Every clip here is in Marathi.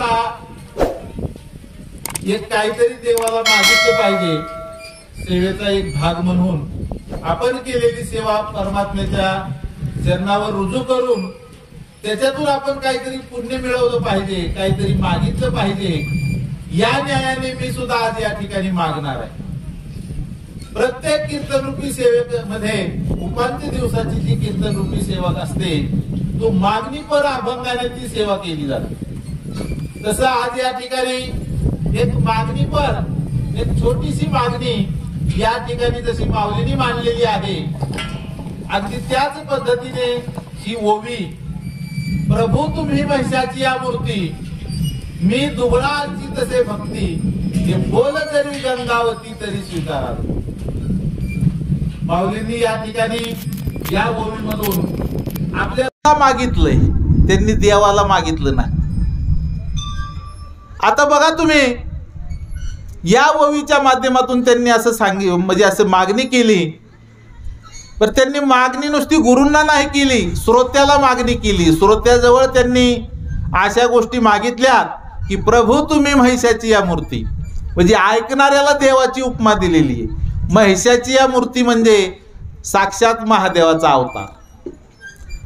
सेवेचा एक काहीतरी देवाला मागितलं पाहिजे, सेवेचा एक भाग म्हणून आपण केलेली सेवा परमात्म्याच्या चरणावर रुजू करून त्याच्यातून आपण काहीतरी पुण्य मिळवलं पाहिजे, काहीतरी मागितलं पाहिजे। या न्यायाने मी सुद्धा आज या ठिकाणी मागणार आहे। प्रत्येक कीर्तन रूपी सेवेमध्ये उपांत्य दिवसाची जी कीर्तन रूपी सेवा असते तो मागणी पर अभंगाने ती सेवा केली जाते। तसं आज या ठिकाणी एक मागणी पर एक छोटीशी मागणी या ठिकाणी जशी माऊलींनी मांडलेली आहे, अगदी त्याच पद्धतीने ही ओवी, प्रभू तुम्ही महिषाची या मूर्ती, मी दुबळाची तसे भक्ती, हे बोल जरी गंगावती तरी स्वीकारा। माऊलींनी या ठिकाणी या ओवीमधून आपल्याला मागितलंय, त्यांनी देवाला मागितलं नाही। आता बघा तुम्ही या ओवीच्या माध्यमातून त्यांनी असं म्हणजे असं मागणी केली, पण त्यांनी मागणी नुसती गुरूंना नाही केली, श्रोत्याला मागणी केली। श्रोत्याजवळ त्यांनी अशा गोष्टी मागितल्या की प्रभू तुम्ही महिषाची या मूर्ती, म्हणजे ऐकणाऱ्याला देवाची उपमा दिलेली आहे। महिषाची या मूर्ती म्हणजे साक्षात महादेवाचा अवतार।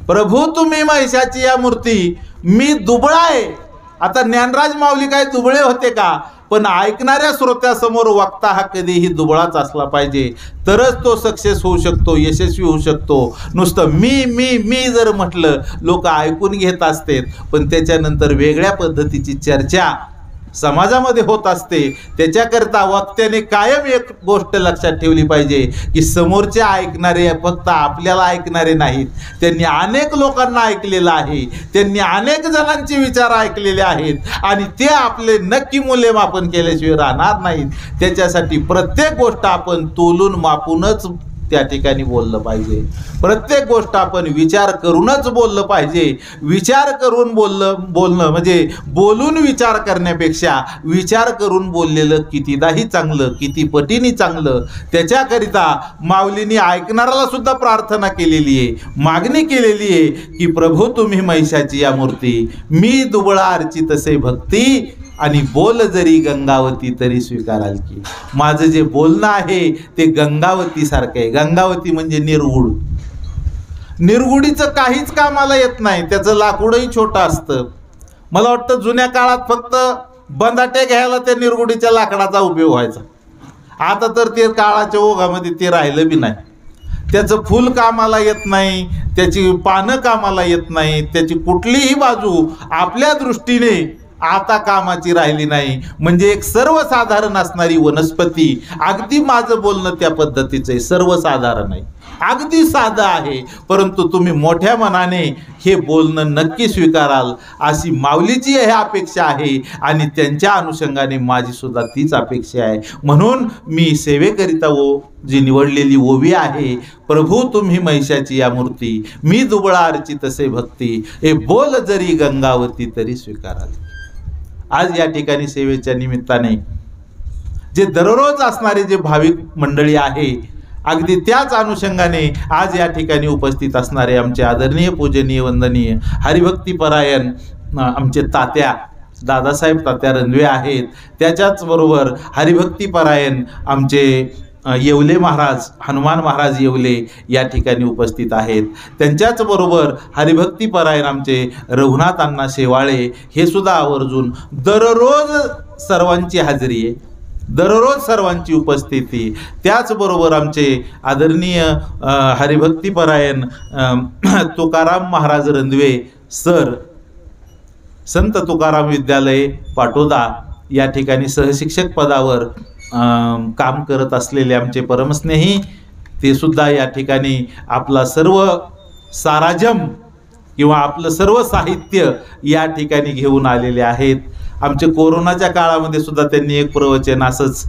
प्रभू तुम्ही महिषाची या मूर्ती, मी दुबळा आहे। आता ज्ञानराज माऊली काय दुबळे होते का? पण ऐकणाऱ्या श्रोत्यासमोर वक्ता हा कधीही दुबळाच असला पाहिजे, तरच तो सक्सेस होऊ शकतो, यशस्वी होऊ शकतो। नुसतं मी जर म्हटलं लोक ऐकून घेत असते, पण त्याच्यानंतर वेगळ्या पद्धतीची चर्चा समाजामध्ये होत असते। त्याच्याकरता वक्त्याने कायम एक गोष्ट लक्षात ठेवली पाहिजे की समोरचे ऐकणारे फक्त आपल्याला ऐकणारे नाहीत, त्यांनी अनेक लोकांना ऐकलेलं आहे, त्यांनी अनेक जणांचे विचार ऐकलेले आहेत आणि ते आपले नक्की मूल्यमापन केल्याशिवाय राहणार नाहीत। त्याच्यासाठी प्रत्येक गोष्ट आपण तोलून मापूनच त्या ठिकाणी बोललं पाहिजे। प्रत्येक गोष्ट आपण विचार करूनच बोललं पाहिजे। विचार करून बोलणं म्हणजे बोलून विचार करण्यापेक्षा विचार करून बोललेलं कितीदाही चांगलं, किती पटीने चांगलं। त्याच्याकरिता माऊलींनी ऐकणाऱ्याला सुद्धा प्रार्थना केलेली आहे, मागणी केलेली आहे की प्रभू तुम्ही महिषाची या मूर्ती, मी दुबळा अर्ची तसे भक्ती, आणि बोल जरी गंगावती तरी स्वीकाराल की। माझं जे बोलणं आहे ते गंगावती सारखं आहे। गंगावती म्हणजे निर्गुड, निर्गुडीचं काहीच कामाला येत नाही, त्याचं लाकूडही छोटं असतं। मला वाटतं जुन्या काळात फक्त बंदाटे घ्यायला त्या निर्गुडीच्या लाकडाचा उपयोग व्हायचा, आता तर ते काळाच्या ओघामध्ये ते राहिलं बी नाही। त्याचं फूल कामाला येत नाही, त्याची पानं कामाला येत नाही, त्याची कुठलीही बाजू आपल्या दृष्टीने आता कामाची राहिली नाही। म्हणजे एक सर्वसाधारण असणारी वनस्पती। अगदी माझं बोलणं त्या पद्धतीचं आहे, सर्वसाधारण आहे, अगदी साधं आहे, परंतु तुम्ही मोठ्या मनाने हे बोलणं नक्की स्वीकाराल अशी माऊलीची ही अपेक्षा आहे आणि त्यांच्या अनुषंगाने माझी सुद्धा तीच अपेक्षा आहे। म्हणून मी सेवेकरिता जी निवडलेली ओवी आहे, प्रभू तुम्ही महिषाची या मूर्ती, मी दुबळा अर्ची तसे भक्ती, हे बोल जरी गंगावती तरी स्वीकाराल। आज या ठिकाणी सेवेच्या निमित्ताने जे दररोज असणारे जे भाविक मंडळी आहे, अगदी त्याच अनुषंगाने आज या ठिकाणी उपस्थित असणारे आमचे आदरणीय पूजनीय वंदनीय हरिभक्तीपरायण आमचे तात्या दादासाहेब तात्या रणवे आहेत। त्याच्याच बरोबर हरिभक्तीपरायण आमचे येवले महाराज, हनुमान महाराज येवले या ठिकाणी उपस्थित आहेत। त्यांच्याच बरोबर हरिभक्तीपरायण आमचे रघुनाथ अण्णा शेवाळे हे सुद्धा आवर्जून दररोज सर्वांची हाजरी आहे, दररोज सर्वांची उपस्थिती। त्याचबरोबर आमचे आदरणीय हरिभक्तीपरायण तुकाराम महाराज रणवे सर, संत तुकाराम विद्यालय पाटोदा या ठिकाणी सहशिक्षक पदावर काम करत असलेले आमचे परमस्नेही, ते सुद्धा या ठिकाणी आपला सर्व साराजम किंवा आपलं सर्व साहित्य या ठिकाणी घेऊन आलेले आहेत। आमचे कोरोनाच्या काळामध्ये सुद्धा त्यांनी एक प्रवचन असंच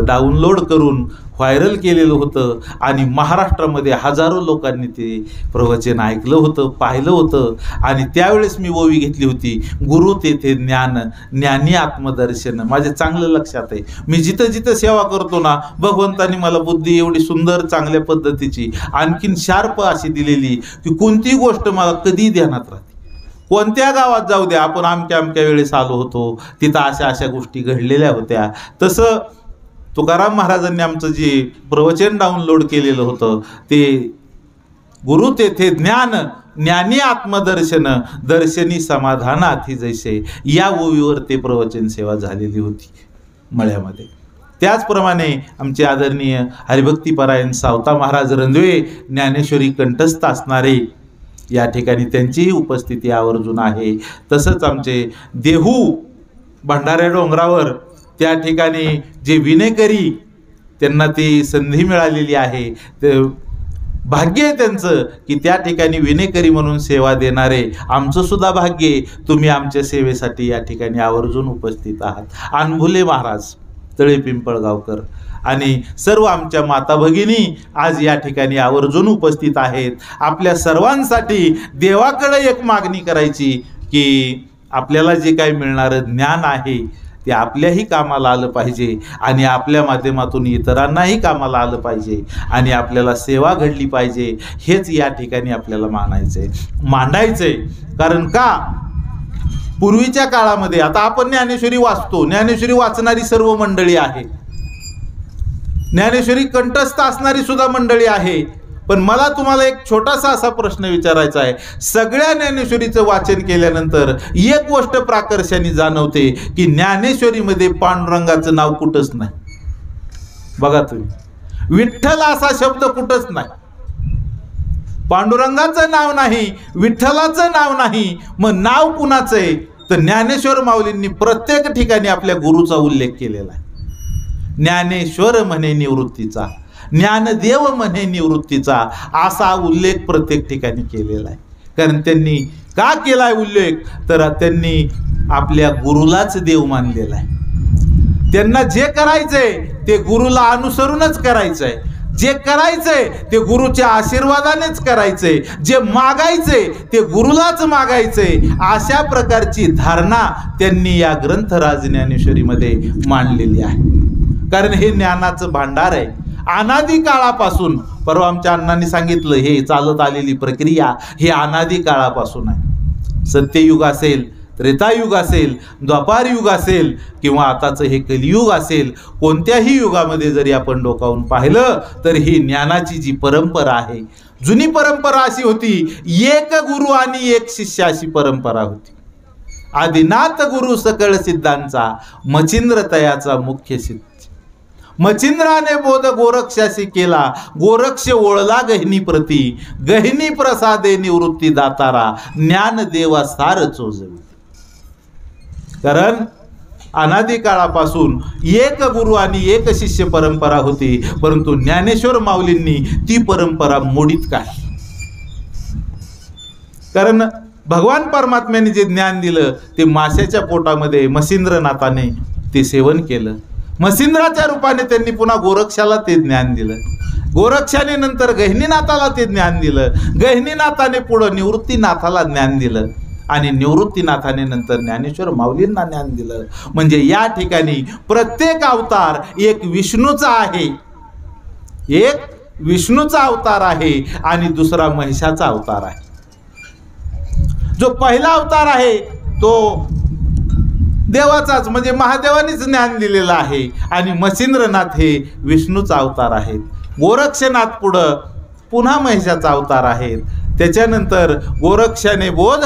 डाउनलोड करून व्हायरल केलेलं होतं आणि महाराष्ट्रामध्ये हजारो लोकांनी ते प्रवचन ऐकलं होतं, पाहिलं होतं। आणि त्यावेळेस मी ओवी घेतली होती, गुरु तेथे ज्ञान, ज्ञानी आत्मदर्शन। माझे चांगलं लक्षात आहे, मी जिथं जिथं सेवा करतो ना, भगवंतानी मला बुद्धी एवढी सुंदर चांगल्या पद्धतीची आणखीन शार्प अशी दिलेली की कोणतीही गोष्ट मला कधी ध्यानात राहते, कोणत्या गावात जाऊ द्या, आपण अमक्या अमक्या वेळेस आलो होतो, तिथं अशा अशा गोष्टी घडलेल्या होत्या. तसं तुकाराम महाराजांनी आमचं जे प्रवचन डाउनलोड केलेलं होतं ते गुरु तेथे ज्ञान, ज्ञानी आत्मदर्शन, दर्शनी समाधानाथी जैसे, या ओवीवर ते प्रवचन सेवा झालेली होती मळ्यामध्ये. त्याचप्रमाणे आमचे आदरणीय हरिभक्तीपरायण सावता महाराज रंधवे, ज्ञानेश्वरी कंठस्थ असणारे, या ठिकाणी त्यांचीही उपस्थिती आवर्जून आहे. तसंच आमचे देहू भंडाऱ्या डोंगरावर त्या ठिकाणी जे विनेकरी, त्यांना ती संधी मिळालेली आहे, ते भाग्य आहे त्यांचं की त्या ठिकाणी विनेकरी म्हणून सेवा देणारे. आमचं सुद्धा भाग्य आहे, तुम्ही आमच्या सेवेसाठी या ठिकाणी आवर्जून उपस्थित आहात. अनभुले महाराज, तळे पिंपळगावकर आणि सर्व आमच्या माता भगिनी आज या ठिकाणी आवर्जून उपस्थित आहेत. आपल्या सर्वांसाठी देवाकडे एक मागणी करायची की आपल्याला जे काही मिळणारं ज्ञान आहे ते आपल्याही कामाला आलं पाहिजे आणि आपल्या माध्यमातून इतरांनाही कामाला आलं पाहिजे आणि आपल्याला सेवा घडली पाहिजे. हेच या ठिकाणी आपल्याला मांडायचंय. कारण का, पूर्वीच्या काळामध्ये, आता आपण ज्ञानेश्वरी वाचतो, ज्ञानेश्वरी वाचणारी सर्व मंडळी आहे, ज्ञानेश्वरी कंठस्थ असणारी सुद्धा मंडळी आहे. पण मला तुम्हाला एक छोटासा असा प्रश्न विचारायचा आहे. सगळ्या ज्ञानेश्वरीचं वाचन केल्यानंतर एक गोष्ट प्राकर्षाने जाणवते की ज्ञानेश्वरीमध्ये पांडुरंगाचं नाव कुठंच नाही. बघा तुम्ही, विठ्ठल असा शब्द कुठंच नाही, पांडुरंगाचं नाव नाही, विठ्ठलाचं नाव नाही. मग नाव कुणाचं आहे? तर ज्ञानेश्वर माऊलींनी प्रत्येक ठिकाणी आपल्या गुरुचा उल्लेख केलेला आहे. ज्ञानेश्वर म्हणे निवृत्तीचा, ज्ञानदेव म्हणे निवृत्तीचा, असा उल्लेख प्रत्येक ठिकाणी केलेला आहे. कारण त्यांनी का केलाय उल्लेख? तर त्यांनी आपल्या गुरुलाच देव मानलेला आहे. त्यांना जे करायचंय ते गुरुला अनुसरूनच करायचंय, जे करायचंय ते गुरुच्या आशीर्वादानेच करायचंय, जे मागायचंय ते गुरुलाच मागायचंय. अशा प्रकारची धारणा त्यांनी या ग्रंथराज ज्ञानेश्वरीमध्ये मांडलेली आहे. कारण हे ज्ञानाचं भांडार आहे. अनादी काळापासून, परवा आमच्या अण्णांनी सांगितलं, हे चालत आलेली प्रक्रिया हे अनादी काळापासून आहे. सत्ययुग असेल, त्रेतायुग असेल, द्वापार युग असेल किंवा आताचं हे कलियुग असेल, कोणत्याही युगामध्ये जरी आपण डोकावून पाहिलं तर ही ज्ञानाची जी परंपरा आहे, जुनी परंपरा अशी होती, एक गुरु आणि एक शिष्य अशी परंपरा होती. आदिनाथ गुरु सकळ सिद्धांचा, मचिंद्र तयाचा मुख्य सिद्ध. मचिंद्राने बोध गोरक्षाशी केला, गोरक्ष ओळला गहिनी प्रती, गहिनी प्रसादे निवृत्ती दातारा, ज्ञान देवा सार चोजवी. कारण अनादी काळापासून एक गुरु आणि एक शिष्य परंपरा होती, परंतु ज्ञानेश्वर माऊलींनी ती परंपरा मोडीत काढली. कारण भगवान परमात्म्याने जे ज्ञान दिलं ते माशाच्या पोटामध्ये मसिंद्रनाथाने ते सेवन केलं. मसिंद्राच्या रूपाने त्यांनी पुन्हा गोरक्षाला ते ज्ञान दिलं, गोरक्षाने नंतर गहिनीनाथाला ते ज्ञान दिलं, गहिनीनाथाने पुढं निवृत्तीनाथाला ज्ञान दिलं आणि निवृत्तीनाथाने नंतर ज्ञानेश्वर माऊलींना ज्ञान दिलं. म्हणजे या ठिकाणी प्रत्येक अवतार एक विष्णूचा आहे, एक विष्णूचा अवतार आहे आणि दुसरा महिषाचा अवतार आहे. जो पहिला अवतार आहे तो देवाचाच, म्हणजे महादेवानीच ज्ञान दिलेलं आहे आणि मसिंद्रनाथ हे विष्णूचा अवतार आहेत. गोरक्षनाथ पुढं पुन्हा महिषाचा अवतार आहेत. त्याच्यानंतर गोरक्षाने बोध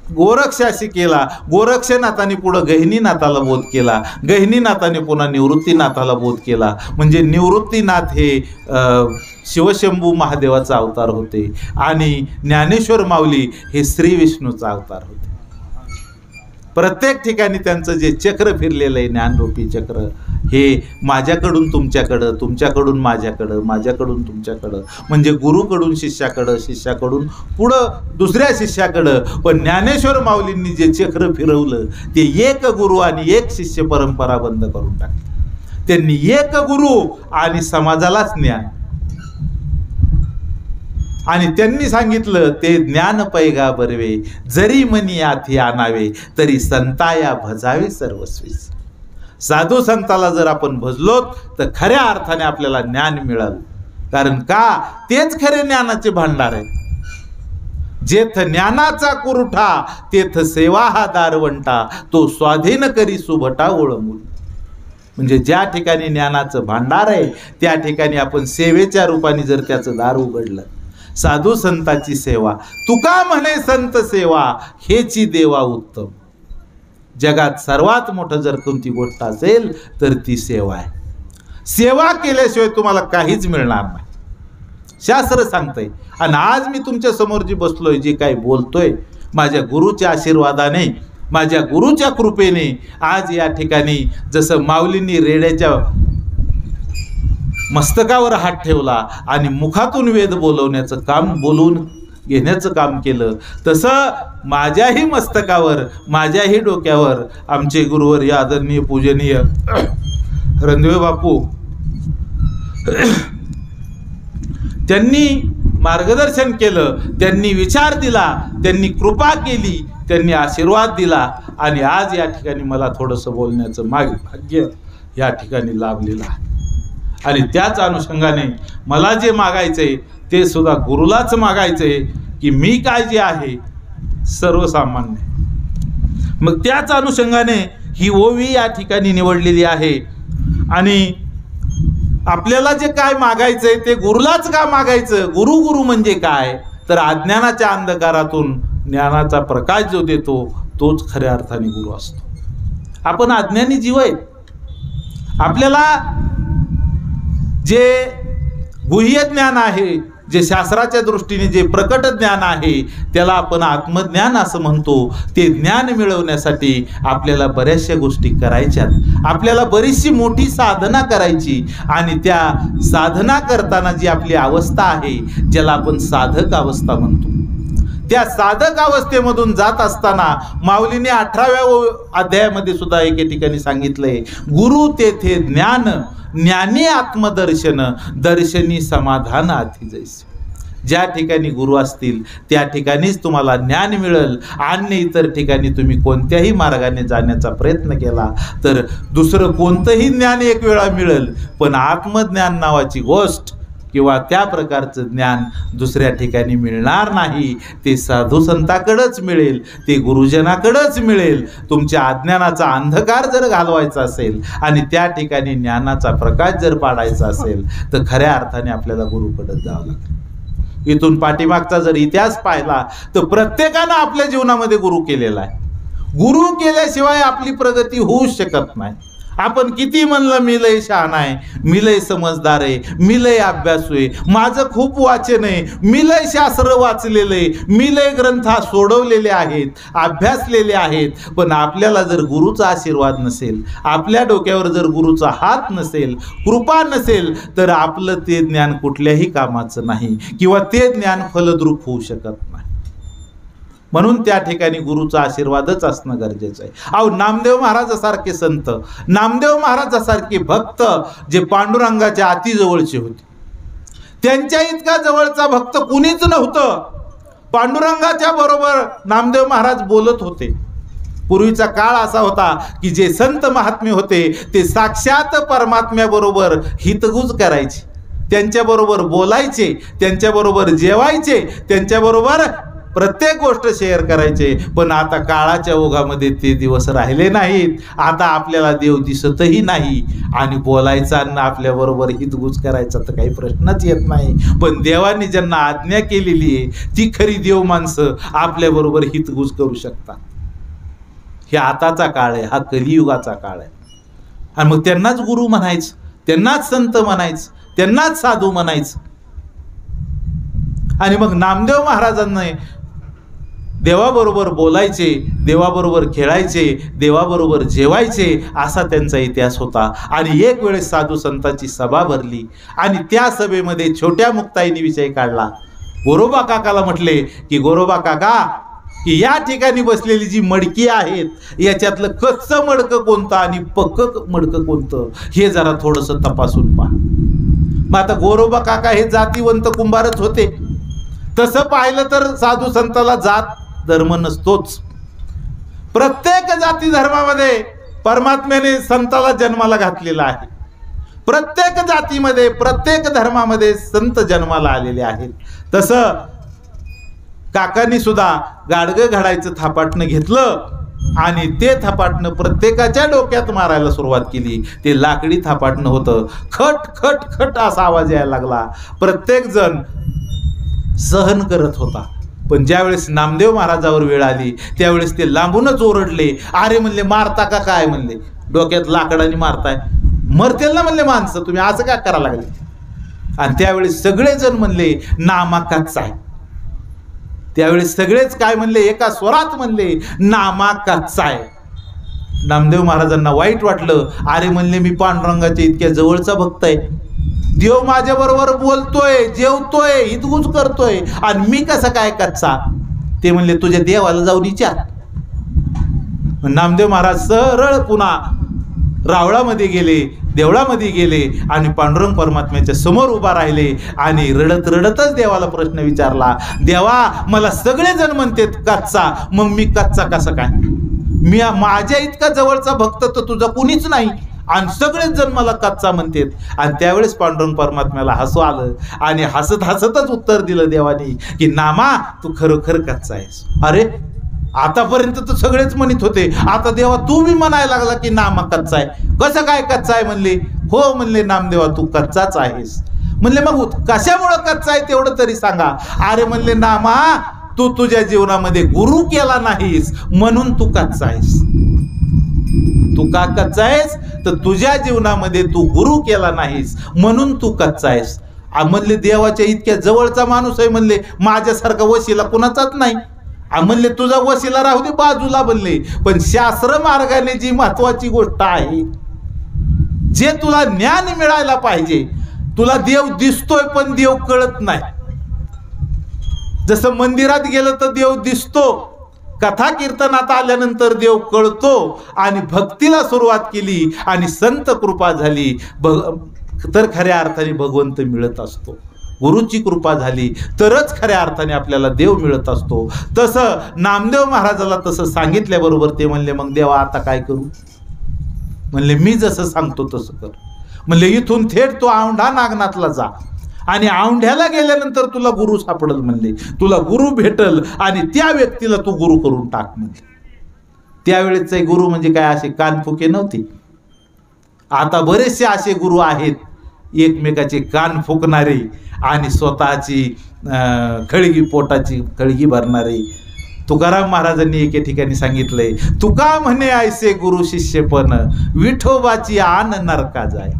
गोरक्षाशी केला, गोरक्षनाथाने पुढं गहिनीनाथाला बोध केला, गहिनीनाथाने पुन्हा निवृत्तीनाथाला बोध केला. म्हणजे निवृत्तीनाथ हे शिवशंभू महादेवाचा अवतार होते आणि ज्ञानेश्वर माऊली हे श्री विष्णूचा अवतार होते. प्रत्येक ठिकाणी त्यांचं जे चक्र फिरलेलं आहे, ज्ञानरूपी चक्र, हे माझ्याकडून तुमच्याकडं, तुमच्याकडून माझ्याकडं, माझ्याकडून तुमच्याकडं, म्हणजे गुरुकडून शिष्याकडं, शिष्याकडून पुढं दुसऱ्या शिष्याकडं. पण ज्ञानेश्वर माऊलींनी जे चक्र फिरवलं ते एक गुरु आणि एक शिष्य परंपरा बंद करून टाकली. त्यांनी एक गुरु आणि समाजालाच ज्ञान, आणि त्यांनी सांगितलं ते ज्ञान पैगा बरवे, जरी मनी आथी आणावे, तरी संताया भजावे सर्वस्वीस. साधू संताला जर आपण भजलोत तर खऱ्या अर्थाने आपल्याला ज्ञान मिळालं. कारण का, तेच खरे ज्ञानाचे भांडार आहे. जेथ ज्ञानाचा कुरुठा तेथ सेवा हा दारवंटा, तो स्वाधीन करी सुभटा ओळंबून. म्हणजे ज्या ठिकाणी ज्ञानाचं भांडार आहे त्या ठिकाणी आपण सेवेच्या रूपाने जर त्याचं दार उघडलं, साधू संताची सेवा, तुका म्हणे संत सेवा हेची देवा उत्तम. जगात सर्वात मोठं जर कोणती गोष्ट असेल तर ती सेवा आहे. सेवा केल्याशिवाय तुम्हाला काहीच मिळणार नाही, शास्त्र सांगतंय. आणि आज मी तुमच्या समोर जी बसलोय, जे काही बोलतोय, माझ्या गुरुच्या आशीर्वादाने, माझ्या गुरुच्या कृपेने आज या ठिकाणी जसं माऊलींनी रेड्याच्या मस्तकावर हात ठेवला आणि मुखातून वेद बोलवण्याचं काम, बोलून घेण्याचं काम केलं, तसं माझ्याही मस्तकावर, माझ्याही डोक्यावर आमचे गुरुवर्य आदरणीय पूजनीय रणदिवे बापू त्यांनी मार्गदर्शन केलं, त्यांनी विचार दिला, त्यांनी कृपा केली, त्यांनी आशीर्वाद दिला. आणि आज या ठिकाणी मला थोडंसं बोलण्याचं भाग्य या ठिकाणी लाभलेलं आहे. आणि त्याच अनुषंगाने मला जे मागायचंय ते सुद्धा गुरुलाच मागायचंय, की मी काय जे आहे सर्वसामान्य. मग त्याच अनुषंगाने ही ओवी या ठिकाणी निवडलेली आहे. आणि आपल्याला जे काय मागायचंय ते गुरुलाच का मागायचं? गुरु गुरु म्हणजे काय तर अज्ञानाच्या अंधकारातून ज्ञानाचा प्रकाश जो देतो तोच खऱ्या अर्थाने गुरु असतो. आपण अज्ञानी जीव आहे. आपल्याला जे गुह्य ज्ञान आहे, जे शास्त्राच्या दृष्टीने जे प्रकट ज्ञान आहे त्याला आपण आत्मज्ञान असं म्हणतो. ते ज्ञान मिळवण्यासाठी आपल्याला बऱ्याचशा गोष्टी करायच्यात, आपल्याला बरीचशी मोठी साधना करायची. आणि त्या साधना करताना जी आपली अवस्था आहे, ज्याला आपण साधक अवस्था म्हणतो, त्या साधक अवस्थेमधून जात असताना माऊलीने 18व्या अध्यायामध्ये सुद्धा एके ठिकाणी सांगितलंय, गुरु तेथे ज्ञान, ज्ञानी आत्मदर्शन, दर्शनी समाधान अति जैसे. ज्या ठिकाणी गुरु असतील त्या ठिकाणीच तुम्हाला ज्ञान मिळेल. अन्य इतर ठिकाणी तुम्ही कोणत्याही मार्गाने जाण्याचा प्रयत्न केला तर दुसरं कोणतंही ज्ञान एक वेळा मिळेल, पण आत्मज्ञान नावाची गोष्ट किंवा त्या प्रकारचं ज्ञान दुसऱ्या ठिकाणी मिळणार नाही. ते साधू संताकडंच मिळेल, ते गुरुजनाकडंच मिळेल. तुमच्या अज्ञानाचा अंधकार जर घालवायचा असेल आणि त्या ठिकाणी ज्ञानाचा प्रकाश जर पाडायचा असेल तर खऱ्या अर्थाने आपल्याला गुरुकडे जावं लागेल. इथून पाठीमागचा जर इतिहास पाहिला तर प्रत्येकानं आपल्या जीवनामध्ये गुरु केलेला आहे. गुरु केल्याशिवाय आपली प्रगती होऊ शकत नाही. आपण किती म्हणलं मी लय शहाणा आहे, मी लय समजदार आहे, मी लय अभ्यासू आहे, माझं खूप वाचन आहे, मी लय शास्त्र वाचलेलं आहे, मी लय ग्रंथ सोडवलेले आहेत, अभ्यासलेले आहेत, पण आपल्याला जर गुरुचा आशीर्वाद नसेल, आपल्या डोक्यावर जर गुरुचा हात नसेल, कृपा नसेल, तर आपलं ते ज्ञान कुठल्याही कामाचं नाही किंवा ते ज्ञान फलद्रूप होऊ शकत नाही. म्हणून त्या ठिकाणी गुरुचा आशीर्वादच असणं गरजेचं आहे. अहो, नामदेव महाराजासारखे संत, नामदेव महाराजासारखे भक्त जे पांडुरंगाच्या अति जवळचे होते, त्यांच्या इतका जवळचा भक्त कुणीच नव्हतं. पांडुरंगाच्या बरोबर नामदेव महाराज बोलत होते. पूर्वीचा काळ असा होता की जे संत महात्मे होते ते साक्षात परमात्म्याबरोबर हितगुज करायचे, त्यांच्याबरोबर बोलायचे, त्यांच्याबरोबर जेवायचे, त्यांच्याबरोबर प्रत्येक गोष्ट शेअर करायचे. पण आता काळाच्या ओघामध्ये ते दिवस राहिले नाहीत. आता आपल्याला देव दिसतही नाही आणि बोलायचा आणि आपल्याबरोबर हितगुज करायचा तर काही प्रश्नच येत नाही. पण देवाने ज्यांना आज्ञा केलेली आहे ती खरी देव माणसं आपल्याबरोबर हितगुज करू शकतात. हे आताचा काळ आहे, हा कलियुगाचा काळ आहे. आणि मग त्यांनाच गुरु म्हणायचं, त्यांनाच संत म्हणायचं, त्यांनाच साधू म्हणायचं. आणि मग नामदेव महाराजांनी देवाबरोबर बोलायचे, देवाबरोबर खेळायचे, देवाबरोबर जेवायचे, असा त्यांचा इतिहास होता. आणि एक वेळेस साधू संतांची सभा भरली आणि त्या सभेमध्ये छोट्या मुक्ताईनी विषय काढला. गोरोबा काकाला म्हटले की गोरोबा काका, की या ठिकाणी बसलेली जी मडकी आहेत याच्यातलं कच्चं मडकं कोणतं आणि पक्कं मडकं कोणतं हे जरा थोडंसं तपासून पहा. मग आता गोरोबा काका हे जातीवंत कुंभारच होते. तसं पाहिलं तर साधू संताला जात धर्म नसतोच. प्रत्येक जाती धर्मामध्ये परमात्म्याने संताला जन्माला घातलेला आहे. प्रत्येक जातीमध्ये, प्रत्येक धर्मामध्ये संत जन्माला आलेले आहेत. तसं काकांनी सुद्धा गाडगं घडायचं थापाटणं घेतलं आणि ते थापाटणं प्रत्येकाच्या डोक्यात मारायला सुरुवात केली. ते लाकडी थापाटणं होतं. खट खट खट असा आवाज यायला लागला. प्रत्येक जण सहन करत होता. पण ज्यावेळेस नामदेव महाराजावर वेळ आली त्यावेळेस ते लांबूनच ओरडले. अरे म्हणले, मारता का काय म्हणले, डोक्यात लाकडाने मारताय, मरतेल ना म्हणले माणसं, तुम्ही असं काय करा लागले. आणि त्यावेळेस सगळेजण म्हणले नामाकाच आहे. त्यावेळेस सगळेच काय म्हणले, एका स्वरात म्हणले नामाकाच आहे. नामदेव महाराजांना वाईट वाटलं. अरे म्हणले, मी पांडुरंगाच्या इतक्या जवळचा भक्त आहे, देव माझ्या बरोबर बोलतोय, जेवतोय, हितगुज करतोय, आणि मी कसं काय कच्चा. ते म्हणले, तुझ्या देवाला जाऊन विचार. नामदेव महाराज सरळ पुन्हा रावळामध्ये गेले, देवळामध्ये गेले आणि पांडुरंग परमात्म्याच्या समोर उभा राहिले आणि रडत रडतच देवाला प्रश्न विचारला. देवा, मला सगळेजण म्हणतात कच्चा, मग मी कच्चा कसा काय. मी माझ्या इतका जवळचा भक्त तर तुझा कुणीच नाही आणि सगळेच जण मला कच्चा म्हणतात. आणि त्यावेळेस पांडुरंग परमात्म्याला हसू आलं आणि हसत हसतच उत्तर दिलं देवानी की नामा, तू खरोखर कच्चा आहेस. अरे, आतापर्यंत तर सगळेच म्हणत होते, आता देवा तू बी म्हणायला लागला की नामा कच्चा आहे. कसं काय कच्चा आहे म्हणले. हो म्हणले, नामदेवा तू कच्चाच आहेस. म्हणले, मग कशामुळं कच्चा आहे तेवढं तरी सांगा. अरे म्हणले, नामा, तू तुझ्या जीवनामध्ये गुरु केला नाहीस म्हणून तू कच्चा आहेस. तू का कच्चा आहेस, तर तुझ्या जीवनामध्ये तू गुरु केला नाहीस म्हणून तू कच्चा आहेस. म्हणले, देवाच्या इतक्या जवळचा माणूस आहे म्हणले, माझ्यासारखा वशिला कुणाचाच नाही. म्हणले, तुझा वशिला राहू दे बाजूला म्हणले, पण शास्त्र मार्गाने जी महत्वाची गोष्ट आहे, जे तुला ज्ञान मिळायला पाहिजे, तुला देव दिसतोय पण देव कळत नाही. जसं मंदिरात गेलं तर देव दिसतो, कथा कीर्तनात आल्यानंतर देव कळतो, आणि भक्तीला सुरुवात केली आणि संत कृपा झाली तर खऱ्या अर्थाने भगवंत मिळत असतो. गुरुची कृपा झाली तरच खऱ्या अर्थाने आपल्याला देव मिळत असतो. तसं नामदेव महाराजाला तसं सांगितल्याबरोबर ते म्हणले, मग देवा आता काय करू. म्हणले, मी जसं सांगतो तसं कर. म्हणले, इथून थेट तू औंढा नागनाथला जा आणि औंढ्याला गेल्यानंतर तुला गुरु सापडल म्हणले, तुला गुरु भेटल आणि त्या व्यक्तीला तू गुरु करून टाक म्हणले. त्यावेळेचे गुरु म्हणजे काय असे कानफुके नव्हते. आता बरेचसे असे गुरु आहेत, एकमेकाचे कान फुकणारे आणि स्वतःची खळगी, पोटाची खळगी भरणारे. तुकाराम महाराजांनी एके ठिकाणी सांगितलंय, तुका म्हणे ऐसे गुरु शिष्यपण, विठोबाची आन नरका जाय.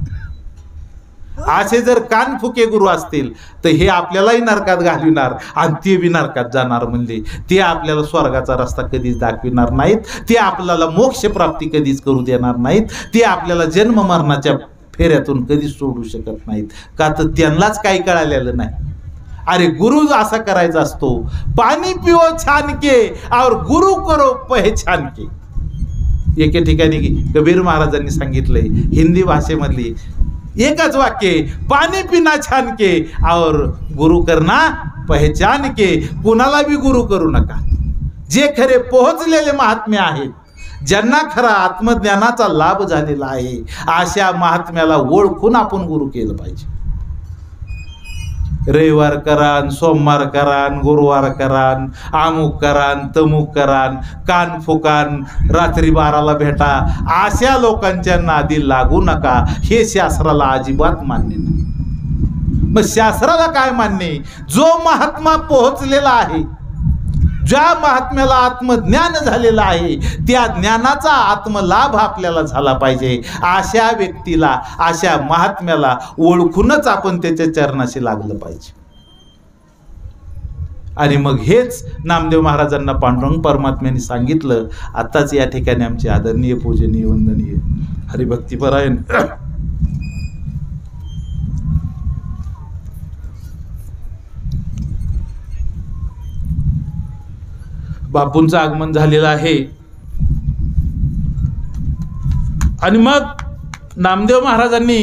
असे जर कानफुके गुरु असतील तर हे आपल्यालाही नरकात घालविणार आणि ते बी नरकात जाणार. म्हणजे ते आपल्याला स्वर्गाचा रस्ता कधीच दाखविणार नाहीत, ते आपल्याला मोक्ष प्राप्ती कधीच करू देणार नाहीत, ते आपल्याला जन्म मरणाच्या फेऱ्यातून कधीच सोडू शकत नाहीत. का तर त्यांनाच काही कळालेलं नाही. अरे, गुरु असा करायचा असतो, पाणी पिओ छान के और गुरु करो पहचान के. एके ठिकाणी कबीर महाराजांनी सांगितलंय, हिंदी भाषेमधली एकच वाक्य, पाणी पिना छान के और गुरु करना पहचान के. कुणाला भी गुरु करू नका. जे खरे पोहोचलेले महात्मे आहेत, ज्यांना खरा आत्मज्ञानाचा लाभ झालेला आहे, अशा महात्म्याला ओळखून आपण गुरु केलं पाहिजे. रविवार करान, सोमवार करान, गुरुवार करान, अमुक करान, तमुक करान, कान फुकान, रात्री 12ला भेटा, अशा लोकांच्या नादी लागू नका. हे शास्त्राला अजिबात मान्य नाही. मग शास्त्राला काय मान्य? जो महात्मा पोहोचलेला आहे, ज्या महात्म्याला आत्मज्ञान झालेलं आहे, त्या ज्ञानाचा आत्मलाभ आपल्याला झाला पाहिजे. अशा व्यक्तीला, अशा महात्म्याला ओळखूनच आपण त्याच्या चरणाशी लागलं पाहिजे. आणि मग हेच नामदेव महाराजांना पांडुरंग परमात्म्याने सांगितलं. आताच या ठिकाणी आमचे आदरणीय, पूजनीय, वंदनीय हरिभक्तीपरायण बापूंचं आगमन झालेलं आहे. आणि मग नामदेव महाराजांनी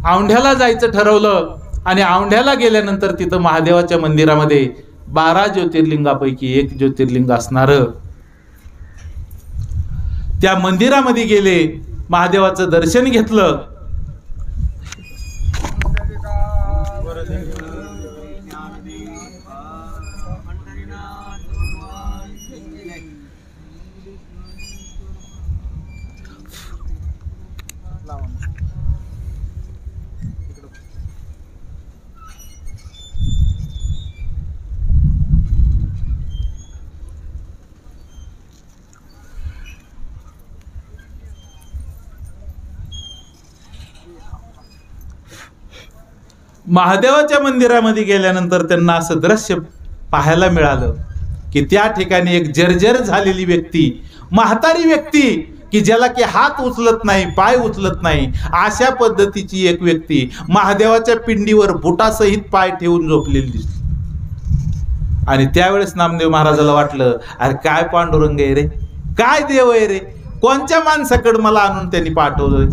औंढ्याला जायचं ठरवलं आणि औंढ्याला गेल्यानंतर तिथं महादेवाच्या मंदिरामध्ये 12 ज्योतिर्लिंगापैकी एक ज्योतिर्लिंग असणारं त्या मंदिरामध्ये गेले, महादेवाचं दर्शन घेतलं. महादेवाच्या मंदिरामध्ये गेल्यानंतर त्यांना असं दृश्य पाहायला मिळालं की त्या ठिकाणी एक जर्जर झालेली व्यक्ती, म्हातारी व्यक्ती, की ज्याला की हात उचलत नाही, पाय उचलत नाही, अशा पद्धतीची एक व्यक्ती महादेवाच्या पिंडीवर बुटासहित पाय ठेवून झोपलेली दिसली. आणि त्यावेळेस नामदेव महाराजाला वाटलं, अरे काय पांडुरंग आहे रे, काय देव आहे रे, कोणत्या माणसाकडे मला आणून त्यांनी पाठवलंय,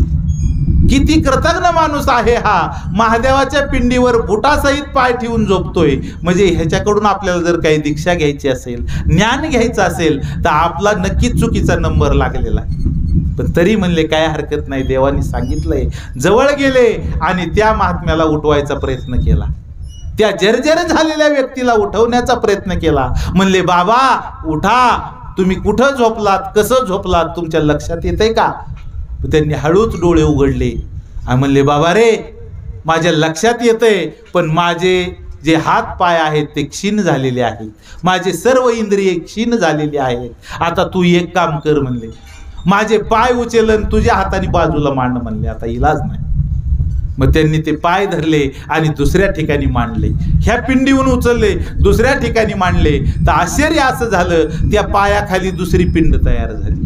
किती कृतज्ञ माणूस आहे हा, महादेवाच्या पिंडीवर बुटासहित पाय ठेवून झोपतोय. म्हणजे ह्याच्याकडून आपल्याला जर काही दीक्षा घ्यायची असेल, ज्ञान घ्यायचं असेल, तर आपला नक्कीच चुकीचा नंबर लागलेला आहे. पण तरी म्हणले काय हरकत नाही, देवानी सांगितलंय. जवळ गेले आणि त्या महात्म्याला उठवायचा प्रयत्न केला, त्या जर्जर झालेल्या व्यक्तीला उठवण्याचा प्रयत्न केला. म्हणले बाबा उठा, तुम्ही कुठं झोपलात, कसं झोपलात, तुमच्या लक्षात येतंय का? त्यांनी हळूच डोळे उघडले आणि म्हणले बाबा रे, माझ्या लक्षात येतंय, पण माझे जे हात पाय आहेत ते क्षीण झालेले आहेत, माझे सर्व इंद्रिय क्षीण झालेली आहेत. आता तू एक काम कर म्हणले, माझे पाय उचलन तुझ्या हाताने बाजूला मांड म्हणले, आता इलाज नाही. मग त्यांनी ते पाय धरले आणि दुसऱ्या ठिकाणी मांडले, ह्या पिंडीहून उचलले, दुसऱ्या ठिकाणी मांडले. तर आश्चर्य असं झालं, त्या पायाखाली दुसरी पिंड तयार झाली.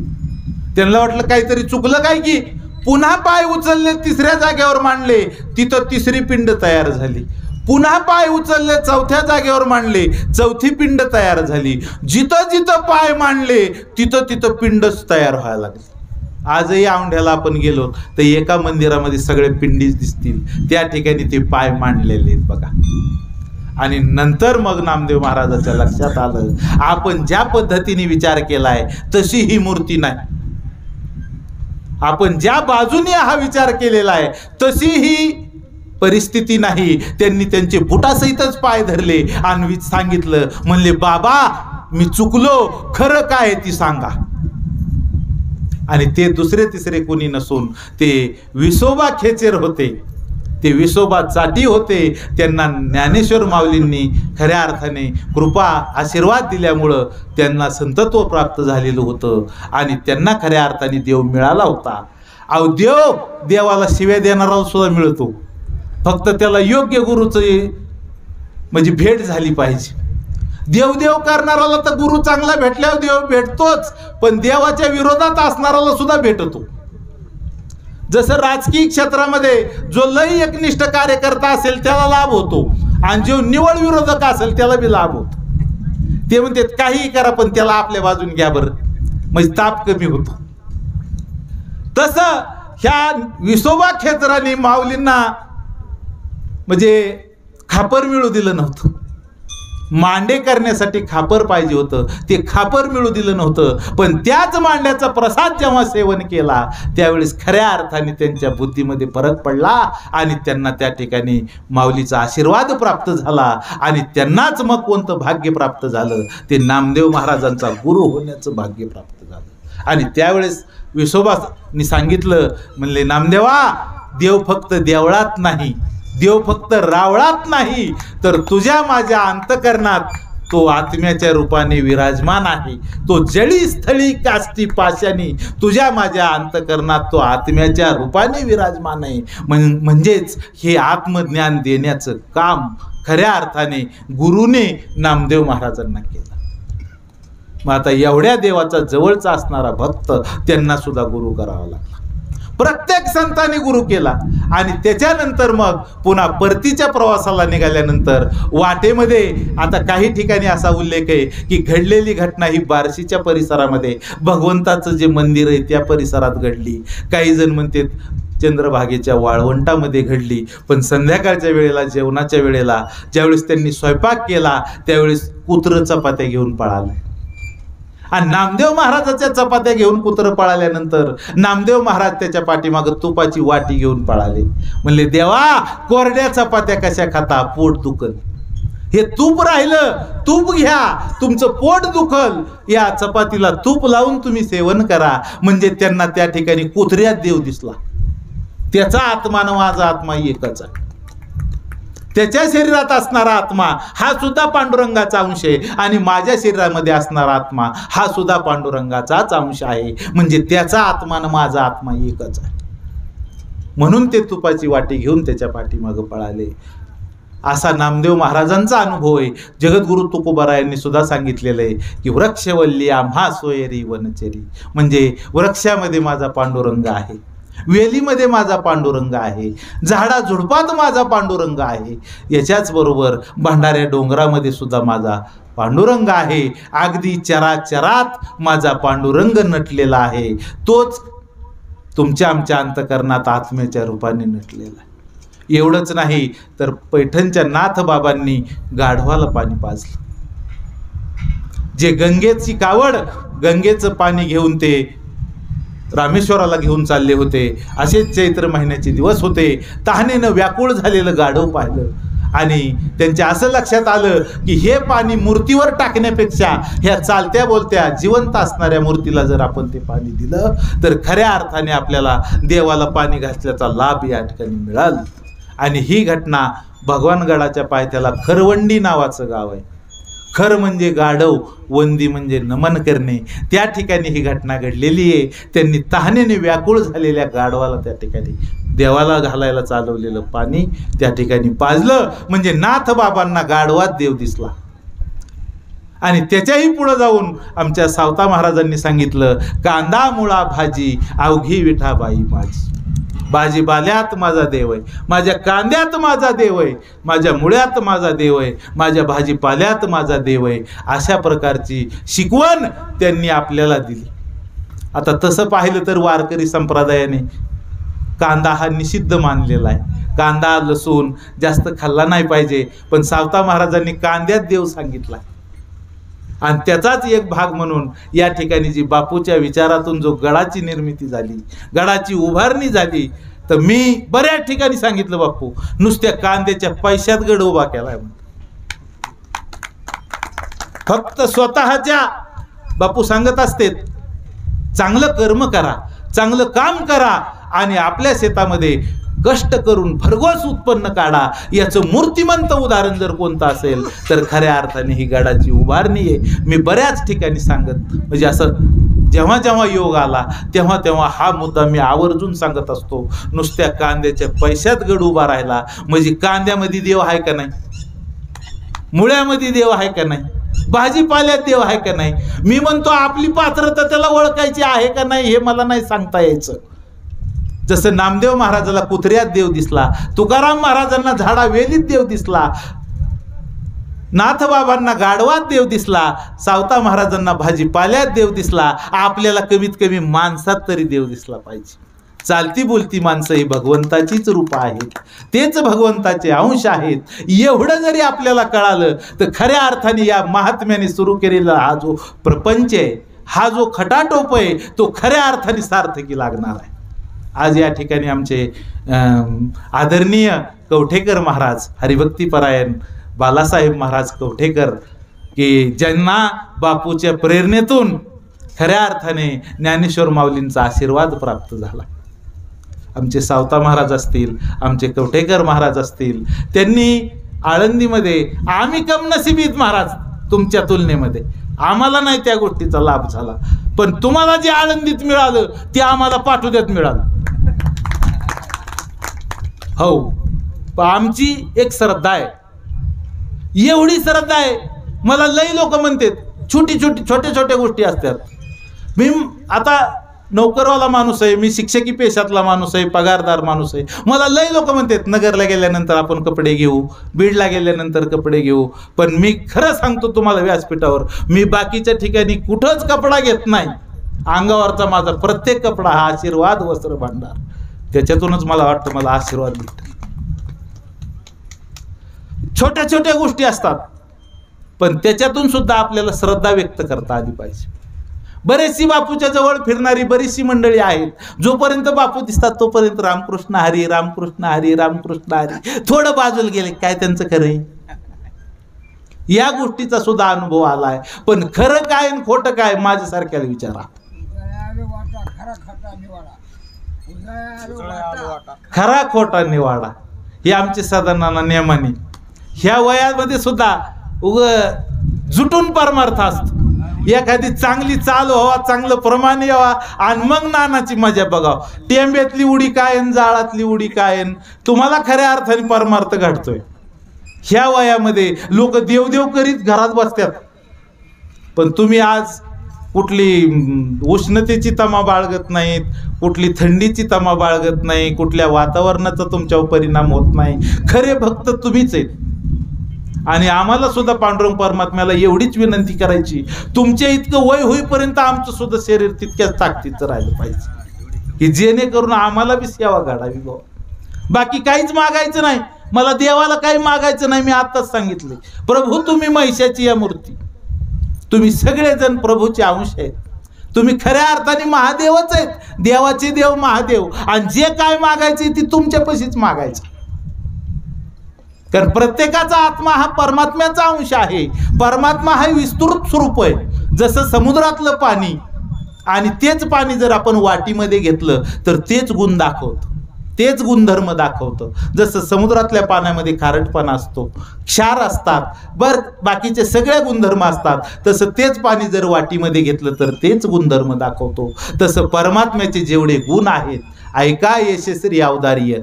त्यांना वाटलं काहीतरी चुकलं काय की, पुन्हा पाय उचलले, तिसऱ्या जागेवर मांडले, तिथं तिसरी पिंड तयार झाली. पुन्हा पाय उचलले, चौथ्या जागेवर मांडले, चौथी पिंड तयार झाली. जिथं जिथं पाय मांडले तिथं तिथं पिंडच तयार व्हायला लागली. आजही औंढ्याला आपण गेलो तर एका मंदिरामध्ये सगळे पिंडीच दिसतील, त्या ठिकाणी ते पाय मांडलेले आहेत बघा. आणि नंतर मग नामदेव महाराजाच्या लक्षात आलं, आपण ज्या पद्धतीने विचार केलाय तशी ही मूर्ती नाही, आपण ज्या बाजूने हा विचार केलेला आहे तशी ही परिस्थिती नाही. त्यांनी त्यांचे बुटासहितच पाय धरले आणि सांगितलं, म्हणले बाबा मी चुकलो, खरं काय ती सांगा. आणि ते दुसरे तिसरे कोणी नसून ते विसोबा खेचर होते, ते विसोबा चाटी होते. त्यांना ज्ञानेश्वर माऊलींनी खऱ्या अर्थाने कृपा आशीर्वाद दिल्यामुळं त्यांना संतत्व प्राप्त झालेलं होतं आणि त्यांना खऱ्या अर्थाने देव मिळाला होता. अहो देवाला शिव्या देणारा सुद्धा मिळतो, फक्त त्याला योग्य गुरुचं म्हणजे भेट झाली पाहिजे. देव करणाराला तर गुरु चांगला भेटल्यावर देव भेटतोच, पण देवाच्या विरोधात असणाराला सुद्धा भेटतो. जसं राजकीय क्षेत्रामध्ये जो लय एकनिष्ठ कार्यकर्ता असेल त्याला लाभ होतो आणि जो निवड विरोधक असेल त्याला बी लाभ होतो. ते म्हणतात काही करा पण त्याला आपल्या बाजून घ्या बरं, म्हणजे ताप कमी होतो. तसं ह्या विसोबा खेचरांनी माऊलींना म्हणजे खापर मिळू दिलं नव्हतं. मांडे करण्यासाठी खापर पाहिजे होतं, ते खापर मिळू दिलं नव्हतं. पण त्याच मांड्याचा प्रसाद जेव्हा सेवन केला त्यावेळेस खऱ्या अर्थाने त्यांच्या बुद्धीमध्ये फरक पडला आणि त्यांना त्या ठिकाणी माऊलीचा आशीर्वाद प्राप्त झाला. आणि त्यांनाच मग कोणतं भाग्य प्राप्त झालं, ते नामदेव महाराजांचा गुरु होण्याचं भाग्य प्राप्त झालं. आणि त्यावेळेस विसोबानी सांगितलं, म्हणले नामदेवा, देव फक्त देवळात नाही, देव फक्त रावळात नाही, तर तुझ्या माझ्या अंतकरणात तो आत्म्याच्या रूपाने विराजमान आहे. तो जळी स्थळी काष्टी पाशानी तुझ्या माझ्या अंतकरणात तो आत्म्याच्या रूपाने विराजमान आहे. म्हणजेच हे आत्मज्ञान देण्याचं काम खऱ्या अर्थाने गुरुने नामदेव महाराजांना केलं. मग आता एवढ्या देवाचा जवळचा असणारा भक्त त्यांना सुद्धा गुरु करावा लागला. प्रत्येक संतांनी गुरु केला. आणि त्याच्यानंतर मग पुन्हा परतीच्या प्रवासाला निघाल्यानंतर वाटेमध्ये आता काही ठिकाणी असा उल्लेख आहे की घडलेली घटना ही बार्शीच्या परिसरामध्ये भगवंताचं जे मंदिर आहे त्या परिसरात घडली. काही जण म्हणतात चंद्रभागेच्या वाळवंटामध्ये घडली. पण संध्याकाळच्या वेळेला, जेवणाच्या वेळेला ज्यावेळेस त्यांनी स्वयंपाक केला त्यावेळेस कुत्रं चपात्या घेऊन पळालं. आणि नामदेव महाराजाच्या चपात्या घेऊन कुत्रं पळाल्यानंतर नामदेव महाराज त्याच्या पाठीमागं तुपाची वाटी घेऊन पळाले. म्हणले देवा, कोरड्या चपात्या कशा खाता, पोट दुखल. हे तूप राहिलं, तूप घ्या, तुमचं पोट दुखल, या चपातीला तूप लावून तुम्ही सेवन करा. म्हणजे त्यांना त्या ठिकाणी कुत्र्यात देव दिसला. त्याचा आत्मा आणि माझा आत्मा एकच आहे. त्याच्या शरीरात असणारा आत्मा हा सुद्धा पांडुरंगाचा अंश आहे आणि माझ्या शरीरामध्ये असणारा आत्मा हा सुद्धा पांडुरंगाचाच अंश आहे. म्हणजे त्याचा आत्मा आणि माझा आत्मा एकच आहे. म्हणून ते तुपाची वाटी घेऊन त्याच्या पाठीमागं पळाले. असा नामदेव महाराजांचा अनुभव आहे. जगद्गुरु तुकोबारायांनी सुद्धा सांगितलेलं आहे की वृक्षवल्ली आम्हा सोयरी वनचरी, म्हणजे वृक्षामध्ये माझा पांडुरंग आहे, वेलीमध्ये माझा पांडुरंग आहे, झाडा झुडपात माझा पांडुरंग आहे, याच्याच बरोबर भंडाऱ्या डोंगरामध्ये सुद्धा माझा पांडुरंग आहे. अगदी चराचरात माझा पांडुरंग नटलेला आहे. तोच तुमच्या आमच्या अंतकरणात आत्म्याच्या रूपाने नटलेला आहे. एवढंच नाही तर पैठणच्या नाथ बाबांनी गाढवाला पाणी पाजलं. जे गंगेची कावड, गंगेचं पाणी घेऊन ते रामेश्वराला घेऊन चालले होते. असेच चैत्र महिन्याचे दिवस होते. तहानेनं व्याकुळ झालेलं गाढव पाहिलं आणि त्यांच्या असं लक्षात आलं की हे पाणी मूर्तीवर टाकण्यापेक्षा ह्या चालत्या बोलत्या जिवंत असणाऱ्या मूर्तीला जर आपण ते पाणी दिलं तर खऱ्या अर्थाने आपल्याला देवाला पाणी घातल्याचा लाभ या ठिकाणी मिळाल. आणि ही घटना भगवानगडाच्या पायथ्याला खरवंडी नावाचं गाव आहे. खर म्हणजे गाढव, वंदी म्हणजे नमन करणे. त्या ठिकाणी ही घटना घडलेली आहे. त्यांनी तहानेने व्याकुळ झालेल्या गाढवाला त्या ठिकाणी देवाला घालायला चालवलेलं पाणी त्या ठिकाणी पाजलं. म्हणजे नाथ बाबांना गाढवात देव दिसला. आणि त्याच्याही पुढे जाऊन आमच्या सावता महाराजांनी सांगितलं, कांदा मुळा भाजी अवघी विठाबाई माझी. भाजीपाल्यात माझा देव आहे, माझ्या कांद्यात माझा देव आहे, माझ्या मुळ्यात माझा देव आहे, माझ्या भाजीपाल्यात माझा देव आहे. अशा प्रकारची शिकवण त्यांनी आपल्याला दिली. आता तसं पाहिलं तर वारकरी संप्रदायाने कांदा हा निषिद्ध मानलेला आहे. कांदा लसूण जास्त खाल्ला नाही पाहिजे. पण सावता महाराजांनी कांद्यात देव सांगितला आणि त्याचाच एक भाग म्हणून या ठिकाणी जी बापूच्या विचारातून जो गडाची निर्मिती झाली, गडाची उभारणी झाली, तर मी बऱ्याच ठिकाणी सांगितलं बापू नुसत्या कांद्याच्या पैशात गड उभा केलाय. फक्त स्वतःच्या बापू सांगत असते चांगलं कर्म करा, चांगलं काम करा आणि आपल्या शेतामध्ये कष्ट करून भरघोस उत्पन्न काढा. याचं मूर्तिमंत उदाहरण जर कोणतं असेल तर खऱ्या अर्थाने ही गडाची उभारणी आहे. मी बऱ्याच ठिकाणी सांगत म्हणजे असं जेव्हा जेव्हा योग आला तेव्हा तेव्हा हा मुद्दा मी आवर्जून सांगत असतो. नुसत्या कांद्याच्या पैशात गड उभा राहिला म्हणजे कांद्यामध्ये देव आहे का नाही, मुळ्यामध्ये देव आहे का नाही, भाजीपाल्यात देव आहे का नाही. मी म्हणतो आपली पात्रता त्याला ओळखायची आहे का नाही हे मला नाही सांगता यायचं. जसं नामदेव महाराजाला कुत्र्यात देव दिसला, तुकाराम महाराजांना झाडा वेलीत देव दिसला, नाथबाबांना गाढवात देव दिसला, सावता महाराजांना भाजीपाल्यात देव दिसला, आपल्याला कमीत कमी माणसात तरी देव दिसला पाहिजे. चालती बोलती माणसं ही भगवंताचीच रूप आहेत, तेच भगवंताचे अंश आहेत. एवढं जरी आपल्याला कळालं तर खऱ्या अर्थाने या महात्म्याने सुरू केलेला हा जो प्रपंच आहे, हा जो खटाटोप आहे, तो खऱ्या अर्थाने सार्थकी लागणार आहे. आज या ठिकाणी आमचे आदरणीय कवठेकर महाराज, हरिभक्तीपरायण बालासाहेब महाराज कवठेकर, की ज्यांना बापूच्या प्रेरणेतून खऱ्या अर्थाने ज्ञानेश्वर माऊलींचा आशीर्वाद प्राप्त झाला. आमचे सावता महाराज असतील, आमचे कवठेकर महाराज असतील, त्यांनी आळंदीमध्ये आम्ही कमनसिबीत महाराज तुमच्या तुलनेमध्ये, आम्हाला नाही त्या गोष्टीचा लाभ झाला, पण तुम्हाला जे आळंदीत मिळालं ते आम्हाला पाठवण्यात मिळालं. हो, आमची एक श्रद्धा आहे, एवढी श्रद्धा आहे. मला लई लोक म्हणतात छोट्या छोट्या गोष्टी असतात. मी आता नोकरवाला माणूस आहे, मी शिक्षकी पेशातला माणूस आहे, पगारदार माणूस आहे. मला लई लोक म्हणतात नगरला गेल्यानंतर आपण कपडे घेऊ, बीडला गेल्यानंतर कपडे घेऊ. पण मी खरं सांगतो तुम्हाला व्यासपीठावर, मी बाकीच्या ठिकाणी कुठंच कपडा घेत नाही. अंगावरचा माझा प्रत्येक कपडा हा आशीर्वाद वस्त्र भांडार, त्याच्यातूनच मला वाटतं मला आशीर्वाद भेटतो. छोट्या छोट्या गोष्टी असतात पण त्याच्यातून सुद्धा आपल्याला श्रद्धा व्यक्त करता आली पाहिजे. बरेचशी बापूच्या जवळ फिरणारी बरीचशी मंडळी आहेत, जोपर्यंत बापू दिसतात तोपर्यंत रामकृष्ण हरी रामकृष्ण हरी रामकृष्ण हरी. थोडं बाजूला गेले काय त्यांचं खरंय, या गोष्टीचा सुद्धा अनुभव आलाय. पण खरं काय आणि खोटं काय माझ्यासारख्याला विचारा. खरा खोटा निवाडा हे आमचे साधारण नियमाने ह्या वयामध्ये सुद्धा जुटून परमार्थ असतो. एखादी चांगली चाल व्हावा, चांगलं प्रमाण यावा आणि मग नानाची मजा बघाव. टेंब्यातली उडी काय, जाळातली उडी काय, तुम्हाला खऱ्या अर्थाने परमार्थ घडतोय. ह्या वयामध्ये लोक देवदेव करीत घरात बसतात, पण तुम्ही आज कुठली उष्णतेची तमा बाळगत नाहीत, कुठली थंडीची तमा बाळगत नाही, कुठल्या वातावरणाचा तुमच्यावर परिणाम होत नाही. खरे भक्त तुम्हीच आहेत. आणि आम्हाला सुद्धा पांडुरंग परमात्म्याला एवढीच विनंती करायची, तुमच्या इतकं वय होईपर्यंत आमचं सुद्धा शरीर तितक्याच ताकदीचं राहिलं पाहिजे, की जेणेकरून आम्हाला बी सेवा घडावी भाऊ. बाकी काहीच मागायचं नाही मला, देवाला काही मागायचं नाही. मी आताच सांगितले, प्रभू तुम्ही महिषाची या मूर्ती, तुम्ही सगळेजण प्रभूचे अंश आहेत, तुम्ही खऱ्या अर्थाने महादेवच आहेत, देवाचे देव महादेव. आणि जे काय मागायचे ते तुमच्यापाशीच मागायचं, कारण प्रत्येकाचा आत्मा हा परमात्म्याचा अंश आहे. परमात्मा हा विस्तृत स्वरूप आहे. जसं समुद्रातलं पाणी, आणि तेच पाणी जर आपण वाटीमध्ये घेतलं तर तेच गुण दाखवतं, तेच गुणधर्म दाखवतं. जसं समुद्रातल्या पाण्यामध्ये खारटपणा असतो, क्षार असतात, बाकीचे सगळे गुणधर्म असतात, तसं तेच पाणी जर वाटीमध्ये घेतलं तर तेच गुणधर्म दाखवतो. तसं परमात्म्याचे जेवढे गुण आहेत, ऐका यशस्वी अवदार्य,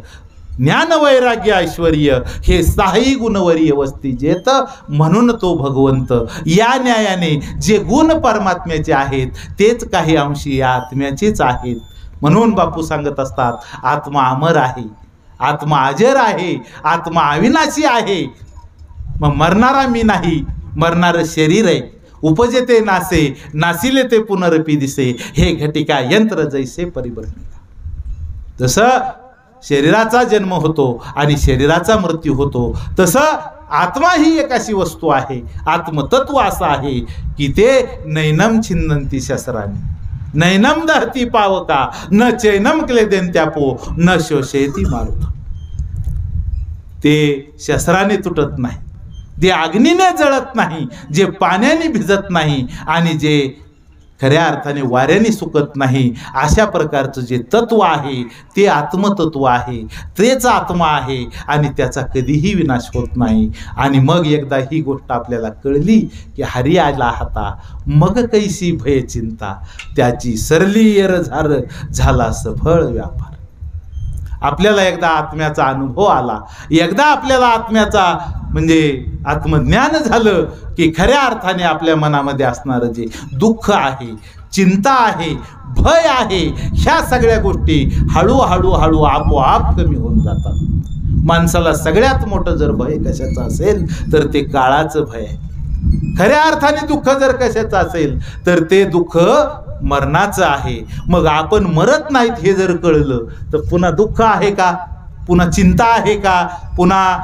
ज्ञान वैराग्य ऐश्वर्य, हे साही गुणवर्य वस्ती जेत, म्हणून तो भगवंत. या न्यायाने जे गुण परमात्म्याचे आहेत तेच काही अंशी या आत्म्याचेच आहेत. म्हणून बापू सांगत असतात, आत्मा अमर आहे, आत्मा अजर आहे, आत्मा अविनाशी आहे. मग मरणारा मी नाही, मरणारं शरीर आहे. उपजते नासे, नासिले ते पुनरपी दिसे, हे घटिका यंत्र जैसे परिभ्रमिका. जसं शरीराचा जन्म होतो आणि शरीराचा मृत्यू होतो, तसं आत्मा ही एक अशी वस्तू आहे, आत्मतत्व असं आहे की ते नैनम छिन्नंती शस्त्राने, नैनम दहती पावका, न चैनम क्लेदेन त्यापो, न शोषेती मारुत. ते शस्त्राने तुटत नाही, जे अग्नीने जळत नाही, जे पाण्याने भिजत नाही, आणि जे खऱ्या अर्थाने वाऱ्याने सुकत नाही, अशा प्रकारचं जे तत्व आहे ते आत्मतत्व आहे, तेच आत्मा आहे, आणि त्याचा कधीही विनाश होत नाही. आणि मग एकदा ही गोष्ट आपल्याला कळली की हरी आला हाता, मग कैसी भय चिंता, त्याची सरली येर झाला सफळ व्यापार. आपल्याला एकदा आत्म्याचा अनुभव आला, एकदा आपल्याला आत्म्याचा म्हणजे आत्मज्ञान झालं की खऱ्या अर्थाने आपल्या मनामध्ये असणारं जे दुःख आहे, चिंता आहे, भय आहे, ह्या सगळ्या गोष्टी हळूहळू हळू आपोआप कमी होऊन जातात. माणसाला सगळ्यात मोठं जर भय कशाचं असेल तर ते काळाचं भय आहे. खऱ्या अर्थाने दुःख जर कशाचं असेल तर ते दुःख मरणाचं आहे. मग आपण मरत नाहीत हे जर कळलं तर पुन्हा दुःख आहे का, पुन्हा चिंता आहे का, पुन्हा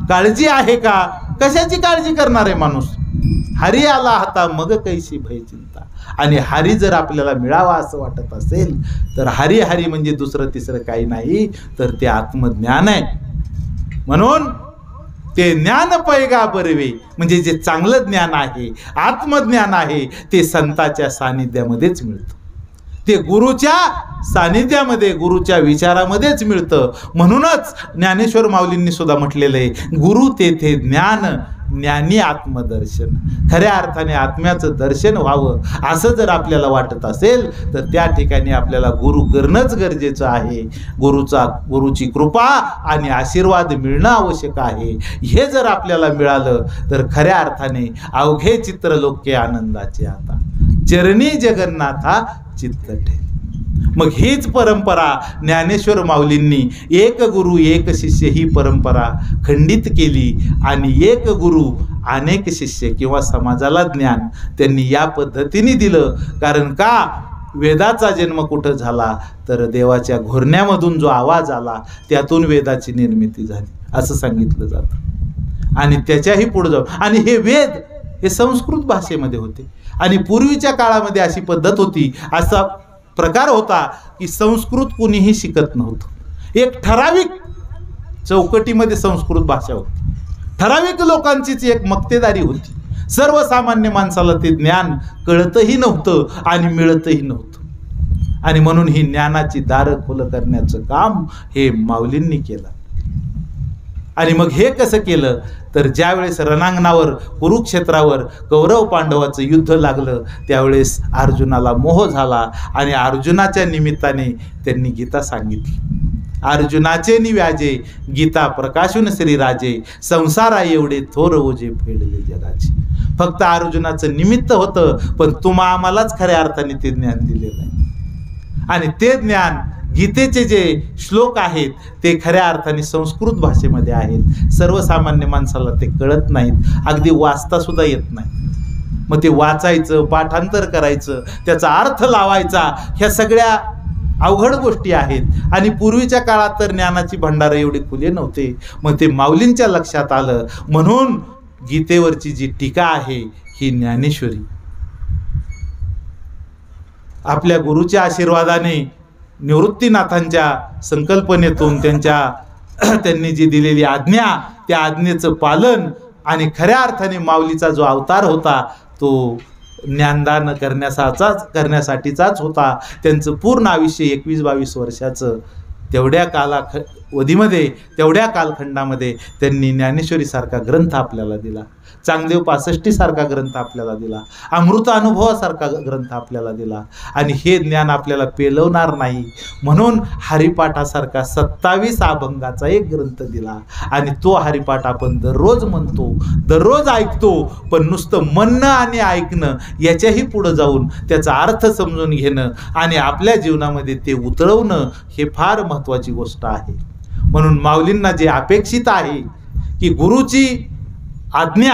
काळजी आहे का? कशाची काळजी करणार आहे माणूस? हरी आला हाता मग कैसी भय चिंता. आणि हरी जर आपल्याला मिळावा असं वाटत असेल तर हरी हरी म्हणजे दुसरं तिसरं काही नाही तर ते आत्मज्ञान आहे. म्हणून ते ज्ञान पैगा बरवे, म्हणजे जे चांगलं ज्ञान आहे, आत्मज्ञान आहे, ते संताच्या सानिध्यामध्येच मिळतं, ते गुरुच्या सानिध्यामध्ये, गुरुच्या विचारामध्येच मिळतं. म्हणूनच ज्ञानेश्वर माऊलींनी सुद्धा म्हटलेलं आहे, गुरु तेथे ज्ञान, ज्ञानी आत्मदर्शन. खऱ्या अर्थाने आत्म्याचं दर्शन व्हावं असं जर आपल्याला वाटत असेल तर त्या ठिकाणी आपल्याला गुरु करणंच गरजेचं आहे. गुरुची कृपा आणि आशीर्वाद मिळणं आवश्यक आहे. हे जर आपल्याला मिळालं तर खऱ्या अर्थाने अवघे चित्रलोके आनंदाचे आता, चरणी जगन्नाथा चित्त ठेव. मग हीच परंपरा ज्ञानेश्वर माऊलींनी एक गुरु एक शिष्य ही परंपरा खंडित केली आणि एक गुरु अनेक शिष्य किंवा समाजाला ज्ञान त्यांनी या पद्धतीने दिलं. कारण का, वेदाचा जन्म कुठं झाला तर देवाच्या घोरण्यामधून जो आवाज आला त्यातून वेदाची निर्मिती झाली असं सांगितलं जातं. आणि त्याच्याही पुढे जाऊ, आणि हे वेद हे संस्कृत भाषेमध्ये होते. आणि पूर्वीच्या काळामध्ये अशी पद्धत होती, असा प्रकार होता की संस्कृत कुणीही शिकत नव्हतं. एक ठराविक चौकटीमध्ये संस्कृत भाषा होती, ठराविक लोकांचीच एक मक्तेदारी होती. सर्वसामान्य माणसाला ते ज्ञान कळतही नव्हतं आणि मिळतही नव्हतं. आणि म्हणून ही ज्ञानाची दारं खुलं करण्याचं काम हे माऊलींनी केलं. आणि मग हे कसं केलं तर ज्यावेळेस रणांगणावर कुरुक्षेत्रावर कौरव पांडवाचं युद्ध लागलं त्यावेळेस अर्जुनाला मोह झाला आणि अर्जुनाच्या निमित्ताने त्यांनी गीता सांगितली. अर्जुनाचे निव्याजे, गीता प्रकाशून श्रीराजे, संसारा एवढे थोर ओझे फेडले जगाचे. फक्त अर्जुनाचं निमित्त होतं, पण तुम्हा आम्हालाच खऱ्या अर्थाने ते ज्ञान दिलेलं आहे. आणि ते ज्ञान गीतेचे जे श्लोक आहेत ते खऱ्या अर्थाने संस्कृत भाषेमध्ये आहेत. सर्वसामान्य माणसाला ते कळत नाहीत, अगदी वाचता सुद्धा येत नाही. मग ते वाचायचं, पाठांतर करायचं, त्याचा अर्थ लावायचा, ह्या सगळ्या अवघड गोष्टी आहेत. आणि पूर्वीच्या काळात तर ज्ञानाची भंडारं एवढे खुले नव्हते. मग ते माऊलींच्या लक्षात आलं. म्हणून गीतेवरची जी टीका आहे ही ज्ञानेश्वरी आपल्या गुरुच्या आशीर्वादाने, निवृत्तीनाथांच्या संकल्पनेतून, त्यांनी जी दिलेली आज्ञा, त्या आज्ञेचं पालन आणि खऱ्या अर्थाने माऊलीचा जो अवतार होता तो ज्ञानदान करण्यासाठीचाच होता. त्यांचं पूर्ण आयुष्य 21-22 वर्षाचं, तेवढ्या कालावधीमध्ये, तेवढ्या कालखंडामध्ये त्यांनी ज्ञानेश्वरीसारखा ग्रंथ आपल्याला दिला, चांगदेव 65 सारखा ग्रंथ आपल्याला दिला, अमृत अनुभवासारखा ग्रंथ आपल्याला दिला. आणि हे ज्ञान आपल्याला पेलवणार नाही म्हणून हरिपाठासारखा 27 अभंगाचा एक ग्रंथ दिला. आणि तो हरिपाठ आपण दररोज म्हणतो, दररोज ऐकतो. पण नुसतं म्हणणं आणि ऐकणं याच्याही पुढे जाऊन त्याचा अर्थ समजून घेणं आणि आपल्या जीवनामध्ये ते उतरवणं हे फार महत्त्वाची गोष्ट आहे. म्हणून माऊलींना जे अपेक्षित आहे की गुरुची आज्ञा,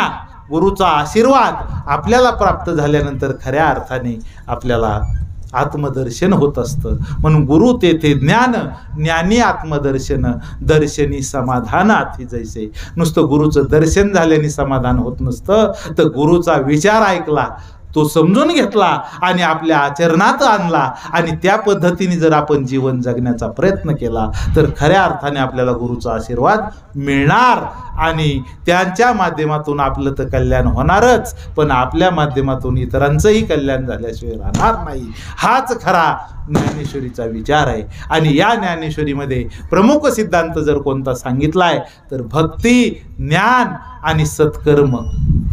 गुरुचा आशीर्वाद आपल्याला प्राप्त झाल्यानंतर खऱ्या अर्थाने आपल्याला आत्मदर्शन होत असतं. म्हणून गुरु तेथे ज्ञान, ज्ञानी आत्मदर्शन, दर्शनी समाधान आती जैसे. नुसतं गुरुचं दर्शन झाल्याने समाधान होत नसतं, तर गुरुचा विचार ऐकला, तो समजून घेतला आणि आपल्या आचरणात आणला आणि त्या पद्धतीने जर आपण जीवन जगण्याचा प्रयत्न केला तर खऱ्या अर्थाने आपल्याला गुरुचा आशीर्वाद मिळणार. आणि त्यांच्या माध्यमातून आपलं तर कल्याण होणारच, पण आपल्या माध्यमातून इतरांचंही कल्याण झाल्याशिवाय राहणार नाही. हाच खरा ज्ञानेश्वरीचा विचार आहे. आणि या ज्ञानेश्वरीमध्ये प्रमुख सिद्धांत जर कोणता सांगितला आहे तर भक्ती, ज्ञान आणि सत्कर्म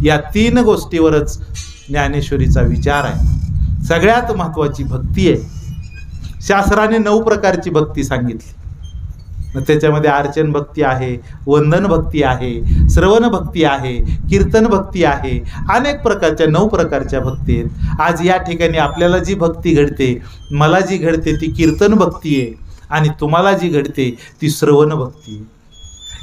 या 3 गोष्टीवरच ज्ञानेश्वरीचा विचार आहे. सगळ्यात महत्त्वाची भक्ती आहे. शास्त्राने 9 प्रकारची भक्ती सांगितली. त्याच्यामध्ये अर्चन भक्ती आहे, वंदन भक्ती आहे, श्रवण भक्ती आहे, कीर्तन भक्ती आहे, अनेक प्रकारच्या 9 प्रकारच्या भक्ती आहेत. आज या ठिकाणी आपल्याला जी भक्ती घडते, मला जी घडते ती कीर्तन भक्ती आहे आणि तुम्हाला जी घडते ती श्रवण भक्ती आहे.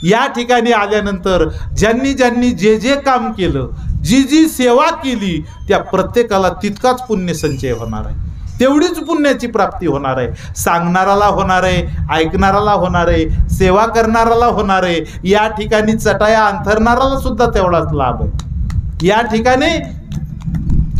या ठिकाणी आल्यानंतर ज्यांनी ज्यांनी जे जे काम केलं, जी जी सेवा केली, त्या प्रत्येकाला तितकाच पुण्य संचय होणार आहे, तेवढीच पुण्याची प्राप्ती होणार आहे. सांगणाराला होणार आहे, ऐकणाराला होणार आहे, सेवा करणाराला होणार आहे. या ठिकाणी चटाया अंथरणाराला सुद्धा तेवढाच लाभ आहे. या ठिकाणी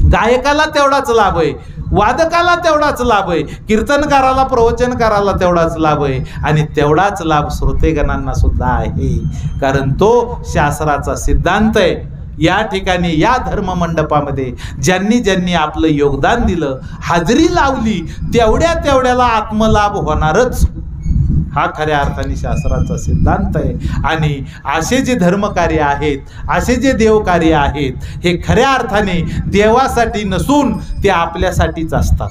गायकाला तेवढाच लाभ आहे, वादकाला तेवढाच लाभ आहे, कीर्तनकाराला, प्रवचनकाराला तेवढाच लाभ आहे आणि तेवढाच लाभ श्रोतेगणांना सुद्धा आहे. कारण तो शास्त्राचा सिद्धांत आहे. या ठिकाणी या धर्म मंडपामध्ये ज्यांनी ज्यांनी आपलं योगदान दिलं, हाजरी लावली, तेवढ्याला आत्मलाभ होणारच. हा खऱ्या अर्थाने शास्त्राचा सिद्धांत आहे. आणि असे जे धर्मकार्य आहेत, असे जे देवकार्य आहेत, हे खऱ्या अर्थाने देवासाठी नसून ते आपल्यासाठीच असतात.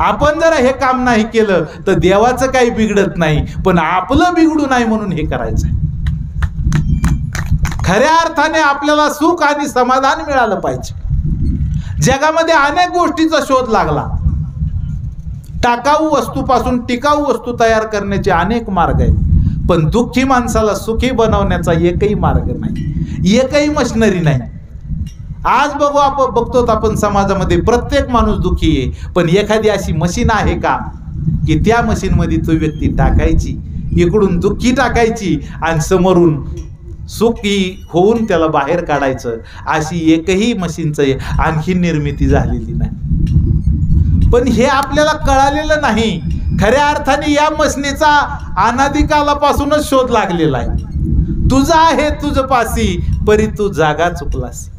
आपण जर हे काम नाही केलं तर देवाचं काही बिघडत नाही, पण आपलं बिघडू नाही म्हणून हे करायचं आहे. खऱ्या अर्थाने आपल्याला सुख आणि समाधान मिळालं पाहिजे. जगामध्ये अनेक गोष्टीचा शोध लागला. टाकाऊ वस्तूपासून टिकाऊ वस्तू तयार करण्याचे अनेक मार्ग आहेत, पण दुःखी माणसाला सुखी बनवण्याचा एकही मार्ग नाही, एकही मशिनरी नाही. आज बघतो आपण समाजामध्ये प्रत्येक माणूस दुःखी आहे, पण एखादी अशी मशीन आहे का की त्या मशीनमध्ये तो व्यक्ती टाकायची, इकडून दुःखी टाकायची आणि समोरून सुखी होऊन त्याला बाहेर काढायचं, अशी एकही मशीनचं आणखी निर्मिती झालेली नाही. पण हे आपल्याला कळालेलं नाही. खऱ्या अर्थाने या मशनीचा अनादी कालापासूनच शोध लागलेला आहे. तुझा आहे तुझ पासी, परी तू जागा चुकलासी.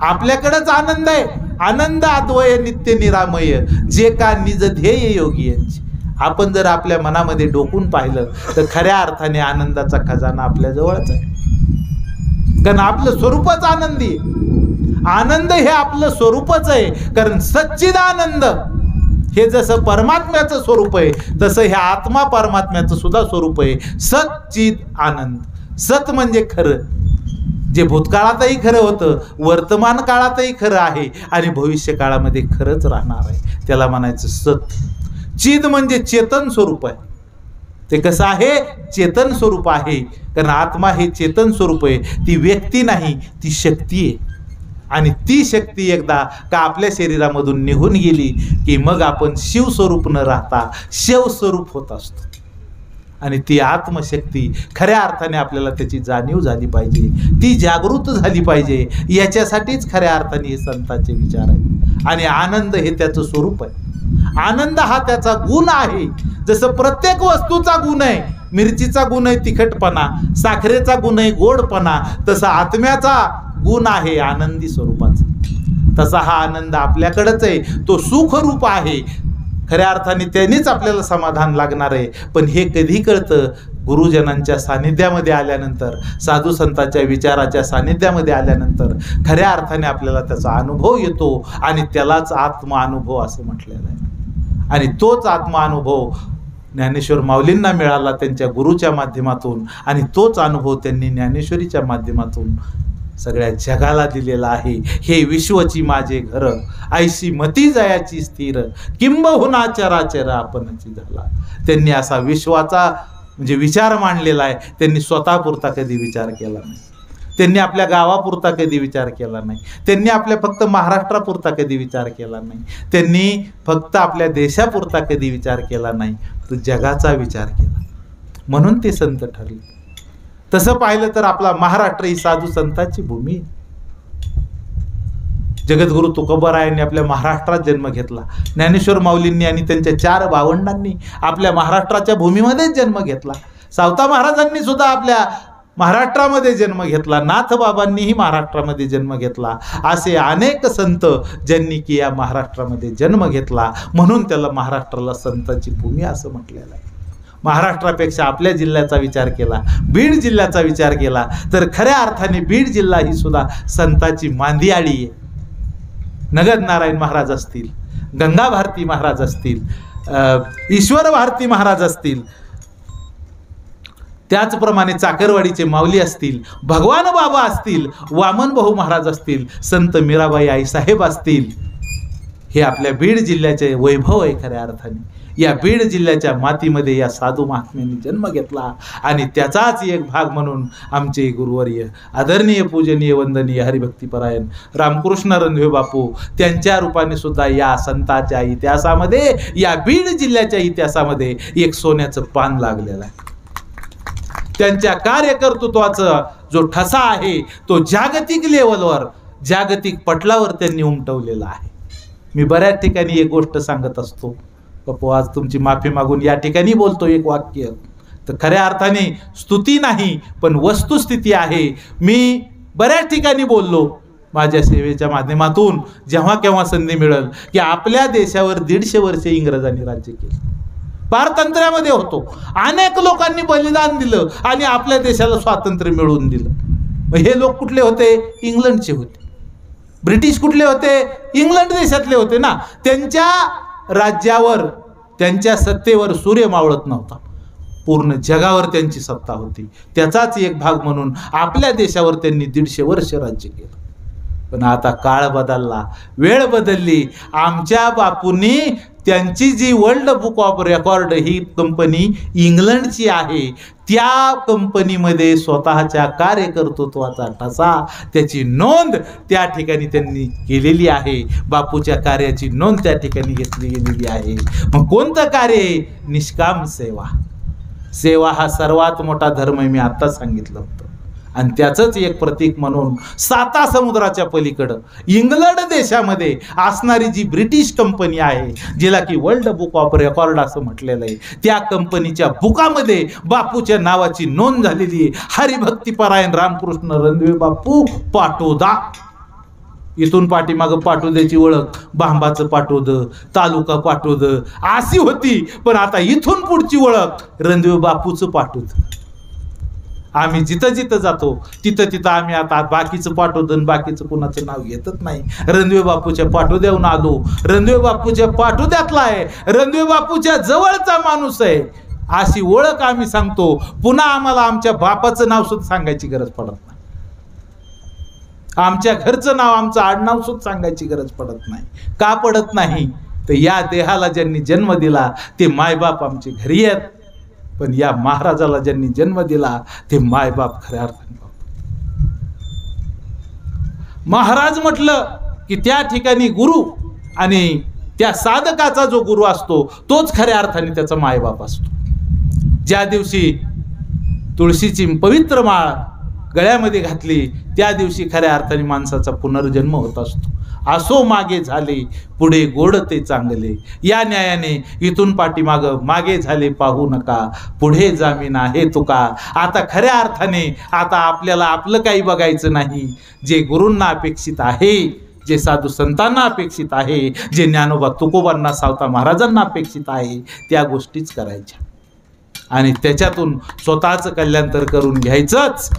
आपल्याकडेच आनंद आहे, आनंद अद्वय नित्य निरामय, जे का निज ध्येय योगी यांची. आपण जर आपल्या मनामध्ये डोकून पाहिलं तर खऱ्या अर्थाने आनंदाचा खजाना आपल्या जवळच आहे. कारण आपलं स्वरूपच आनंदी आहे. आनंद हे आपलं स्वरूपच आहे. कारण सच्चिदानंद हे जसं परमात्म्याचं स्वरूप आहे तसं हे आत्मा परमात्म्याचं सुद्धा स्वरूप आहे. सत चित आनंद. सत म्हणजे खरं, जे भूतकाळातही खरं होतं, वर्तमान काळातही खरं आहे आणि भविष्य काळामध्ये खरंच राहणार आहे, त्याला म्हणायचं सत. चिद म्हणजे चेतन स्वरूप आहे. ते कसं आहे? चेतन स्वरूप आहे. कारण आत्मा हे चेतन स्वरूप आहे. ती व्यक्ती नाही, ती शक्ती आहे. आणि ती शक्ती एकदा का आपल्या शरीरामधून निघून गेली की मग आपण शिवस्वरूप न राहता शिवस्वरूप होत असतो. आणि ती आत्मशक्ती खऱ्या अर्थाने आपल्याला त्याची जाणीव झाली पाहिजे, ती जागृत झाली पाहिजे. याच्यासाठीच खऱ्या अर्थाने हे संतांचे विचार आहेत. आणि आनंद हे त्याचं स्वरूप आहे. आनंद हा त्याचा गुण आहे. जसं प्रत्येक वस्तूचा गुण आहे, मिरचीचा गुण आहे तिखटपणा, साखरेचा गुण आहे गोडपणा, तसा आत्म्याचा गुण आहे आनंदी स्वरूपाचा. तसा हा आनंद आपल्याकडेच आहे. तो सुखरूप आहे. खऱ्या अर्थाने त्यानेच आपल्याला समाधान लागणार आहे. पण हे कधी कळतं? गुरुजनांच्या सानिध्यामध्ये आल्यानंतर, साधू संतांच्या विचाराच्या सानिध्यामध्ये आल्यानंतर खऱ्या अर्थाने आपल्याला त्याचा अनुभव येतो. आणि त्यालाच आत्मानुभव असं म्हटलेलं आहे. आणि तोच आत्मानुभव ज्ञानेश्वर माऊलींना मिळाला त्यांच्या गुरुच्या माध्यमातून. आणि तोच अनुभव त्यांनी ज्ञानेश्वरीच्या माध्यमातून सगळ्या जगाला दिलेला आहे. हे विश्वची माझे घर, ऐशी मती जयाची स्थिर, किंबहुना चराचर आपणची झाला. त्यांनी असा विश्वाचा म्हणजे विचार मांडलेला आहे. त्यांनी स्वतःपुरता कधी विचार केला नाही. त्यांनी आपल्या गावापुरता कधी विचार केला नाही. त्यांनी आपल्या फक्त महाराष्ट्रापुरता कधी विचार केला नाही. त्यांनी फक्त आपल्या देशापुरता कधी विचार केला नाही, तर जगाचा विचार केला. म्हणून ते संत ठरले. तसं पाहिलं तर आपला महाराष्ट्र ही साधू संतांची भूमी. जगद्गुरु तुकोबारायांनी आपल्या महाराष्ट्रात जन्म घेतला. ज्ञानेश्वर माऊलींनी आणि त्यांच्या 4 भावंडांनी आपल्या महाराष्ट्राच्या भूमीमध्येच जन्म घेतला. सावता महाराजांनी सुद्धा आपल्या महाराष्ट्रामध्ये जन्म घेतला. नाथबाबांनीही महाराष्ट्रामध्ये जन्म घेतला. असे अनेक संत ज्यांनी की या महाराष्ट्रामध्ये जन्म घेतला. म्हणून त्याला महाराष्ट्राला संतांची भूमी असं म्हटलेलं आहे. महाराष्ट्रापेक्षा आपल्या जिल्ह्याचा विचार केला, बीड जिल्ह्याचा विचार केला तर खऱ्या अर्थाने बीड जिल्हा ही सुद्धा संतांची मांदियाळी आहे. नगद नारायण महाराज असतील, गंगा भारती महाराज असतील, ईश्वर भारती महाराज असतील, त्याचप्रमाणे चाकरवाडीचे माऊली असतील, भगवान बाबा असतील, वामन भाऊ महाराज असतील, संत मीराबाई आईसाहेब असतील, हे आपल्या बीड जिल्ह्याचे वैभव आहे. खऱ्या अर्थाने या बीड जिल्ह्याच्या मातीमध्ये या साधू महात्म्यांनी जन्म घेतला. आणि त्याचाच एक भाग म्हणून आमचे गुरुवर्य आदरणीय पूजनीय वंदनीय हरिभक्तीपरायण रामकृष्ण रणदिवे बापू त्यांच्या रूपाने सुद्धा या संतांच्या इतिहासामध्ये, या बीड जिल्ह्याच्या इतिहासामध्ये एक सोन्याचं पान लागलेलं आहे. त्यांच्या कार्यकर्तृत्वाचा जो ठसा आहे तो जागतिक लेवलवर, जागतिक पटलावर त्यांनी उमटवलेला आहे. मी बऱ्याच ठिकाणी एक गोष्ट सांगत असतो. पप्पू आज तुमची माफी मागून या ठिकाणी बोलतो एक वाक्य, तर खऱ्या अर्थाने स्तुती नाही पण वस्तुस्थिती आहे. मी बऱ्याच ठिकाणी बोललो माझ्या सेवेच्या माध्यमातून, जेव्हा केव्हा संधी मिळेल, की आपल्या देशावर 150 वर्षे इंग्रजांनी राज्य केलं. पारतंत्र्यामध्ये होतो, अनेक लोकांनी बलिदान दिलं आणि आपल्या देशाला स्वातंत्र्य मिळवून दिलं. मग हे लोक कुठले होते? इंग्लंडचे होते. ब्रिटिश कुठले होते? इंग्लंड देशातले होते ना. त्यांच्या राज्यावर, त्यांच्या सत्तेवर सूर्य मावळत नव्हता. पूर्ण जगावर त्यांची सत्ता होती. त्याचाच एक भाग म्हणून आपल्या देशावर त्यांनी 150 वर्ष राज्य केलं. पण आता काळ बदलला, वेळ बदलली. आमच्या बापूंनी त्यांची जी वर्ल्ड बुक ऑफ रेकॉर्ड ही कंपनी इंग्लंडची आहे, त्या कंपनीमध्ये स्वतःच्या कार्यकर्तृत्वाचा ठसा, त्याची नोंद त्या ठिकाणी त्यांनी केलेली आहे. बापूच्या कार्याची नोंद त्या ठिकाणी घेतली गेलेली आहे. मग कोणतं कार्य? निष्काम सेवा. सेवा हा सर्वात मोठा धर्म आहे, मी आत्ताच सांगितलं होतं. आणि त्याचंच एक प्रतीक म्हणून 7 समुद्राच्या पलीकडं इंग्लंड देशामध्ये असणारी जी ब्रिटिश कंपनी आहे, जिला की वर्ल्ड बुक ऑफ रेकॉर्ड असं म्हटलेलं आहे, त्या कंपनीच्या बुकामध्ये बापूच्या नावाची नोंद झालेली आहे. हरिभक्तीपरायण रामकृष्ण रणदिवे बापू पाटोदा. इथून पाठीमागं पाटोद्याची ओळख बांबाचं पाटोद, तालुका पाटोद अशी होती. पण आता इथून पुढची ओळख रणदिवे बापूचं पाटोद. आम्ही जिथं जिथं जातो तिथं तिथं आम्ही आता बाकीचं पाठवतो, बाकीचं कुणाचं नाव घेतच नाही. रणदिवे बापूच्या पाठोद्याहून आलो, रणदिवे बापूच्या पाठोद्यातला आहे, रणदिवे बापूच्या जवळचा माणूस आहे, अशी ओळख आम्ही सांगतो. पुन्हा आम्हाला आमच्या बापाचं नाव सुद्धा सांगायची गरज पडत नाही, आमच्या घरचं नाव, आमचं आडनाव सुद्धा सांगायची गरज पडत नाही. का पडत नाही? तर या देहाला ज्यांनी जन्म दिला ते मायबाप आमचे घरी आहेत, पण या महाराजाला ज्यांनी जन्म दिला ते मायबाप खऱ्या अर्थाने. महाराज म्हटलं की त्या ठिकाणी गुरु आणि त्या साधकाचा जो गुरु असतो तोच खऱ्या अर्थाने त्याचा मायबाप असतो. ज्या दिवशी तुळशीची पवित्र माळ गळ्यामध्ये घातली त्या दिवशी खऱ्या अर्थाने माणसाचा पुनर्जन्म होत असतो. असो मागे झाले पुढे गोड ते चांगले, या न्यायाने इथून पाठीमाग मागे झाले पाहू नका, पुढे जामीन आहे तुका. आता खऱ्या अर्थाने आता आपल्याला आपलं काही बघायचं नाही. जे गुरूंना अपेक्षित आहे, जे साधू संतांना अपेक्षित आहे, जे ज्ञानोबा तुकोबांना सावता महाराजांना अपेक्षित आहे त्या गोष्टीच करायच्या आणि त्याच्यातून स्वतःचं कल्याण तर करून घ्यायचंच,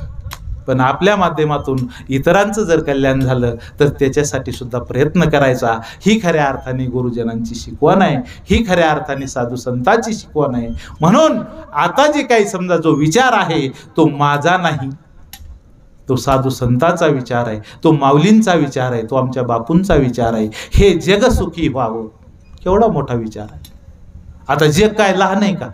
पण आपल्या माध्यमातून इतरांचं जर कल्याण झालं तर त्याच्यासाठी सुद्धा प्रयत्न करायचा. ही खऱ्या अर्थाने गुरुजनांची शिकवण आहे, ही खऱ्या अर्थाने साधू संतांची शिकवण आहे. म्हणून आता जे काही समजा जो विचार आहे तो माझा नाही, तो साधू संतांचा विचार आहे, तो माऊलींचा विचार आहे, तो आमच्या बापूंचा विचार आहे. हे जग सुखी व्हावं, केवढा मोठा विचार आहे. आता जग काय लहान आहे का?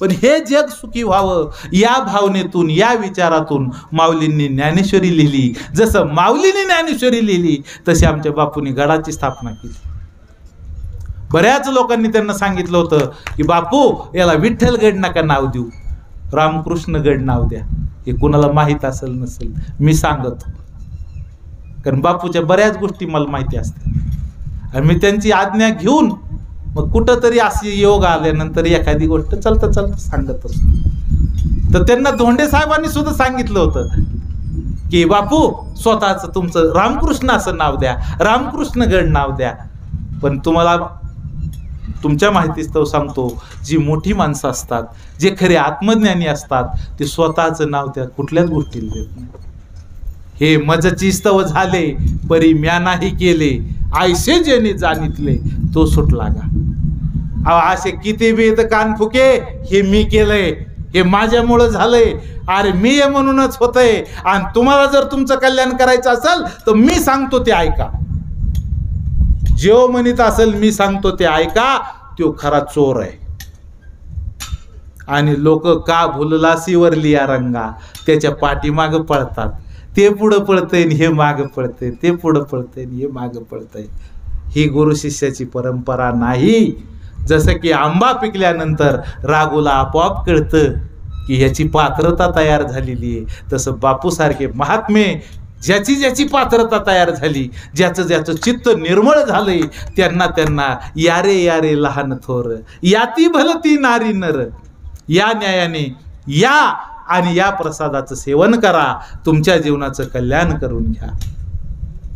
पण हे जग सुखी व्हावं या भावनेतून, या विचारातून माऊलींनी ज्ञानेश्वरी लिहिली. जसं माऊलींनी ज्ञानेश्वरी लिहिली तशी आमच्या बापूंनी गडाची स्थापना केली. बऱ्याच लोकांनी त्यांना सांगितलं होतं की बापू याला विठ्ठलगड नका नाव देऊ, रामकृष्णगड नाव द्या. हे कुणाला माहीत असेल नसेल मी सांगतो, कारण बापूच्या बऱ्याच गोष्टी मला माहिती असतात आणि मी त्यांची आज्ञा घेऊन मग कुठंतरी अशी योग आल्यानंतर एखादी गोष्ट चलता चलता सांगत असतो. तर त्यांना धोंडे साहेबांनी सुद्धा सांगितलं होतं की बापू स्वतःचं तुमचं रामकृष्ण असं नाव द्या, रामकृष्णगड नाव द्या. पण तुम्हाला तुमच्या माहितीस्तव सांगतो, जी मोठी माणसं असतात, जे खरे आत्मज्ञानी असतात, ते स्वतःचं नाव त्या कुठल्याच गोष्टीला देत नाही. हे मजची स्तव झाले परी म्या नाही केले, आयसे जेने जाणितले तो सुटला गा. असे किती वेद कान फुके, हे मी केलंय, हे माझ्यामुळं झालंय, अरे मी हे म्हणूनच होतंय. आणि तुम्हाला जर तुमचं कल्याण करायचं असेल तर मी सांगतो ते ऐका. जेव म्हणत असेल मी सांगतो ते ऐका, तो खरा चोर आहे. आणि लोक का भुललासी वरली या रंगा, त्याच्या पाठीमाग पळतात. ते पुढं पळतंय हे माग पळतंय, ते पुढं पळतंय हे माग पळतंय. ही गुरु शिष्याची परंपरा नाही. जसं की आंबा पिकल्यानंतर रागूला आपोआप कळतं की याची पात्रता तयार झालेली आहे, तसं बापूसारखे महात्मे ज्याची ज्याची पात्रता तयार झाली, ज्याचं ज्याचं चित्त निर्मळ झालंय, त्यांना यारे यारे लहान थोर, याती भलती नारी नर, या न्यायाने या आणि या प्रसादाचं सेवन करा, तुमच्या जीवनाचं कल्याण करून घ्या.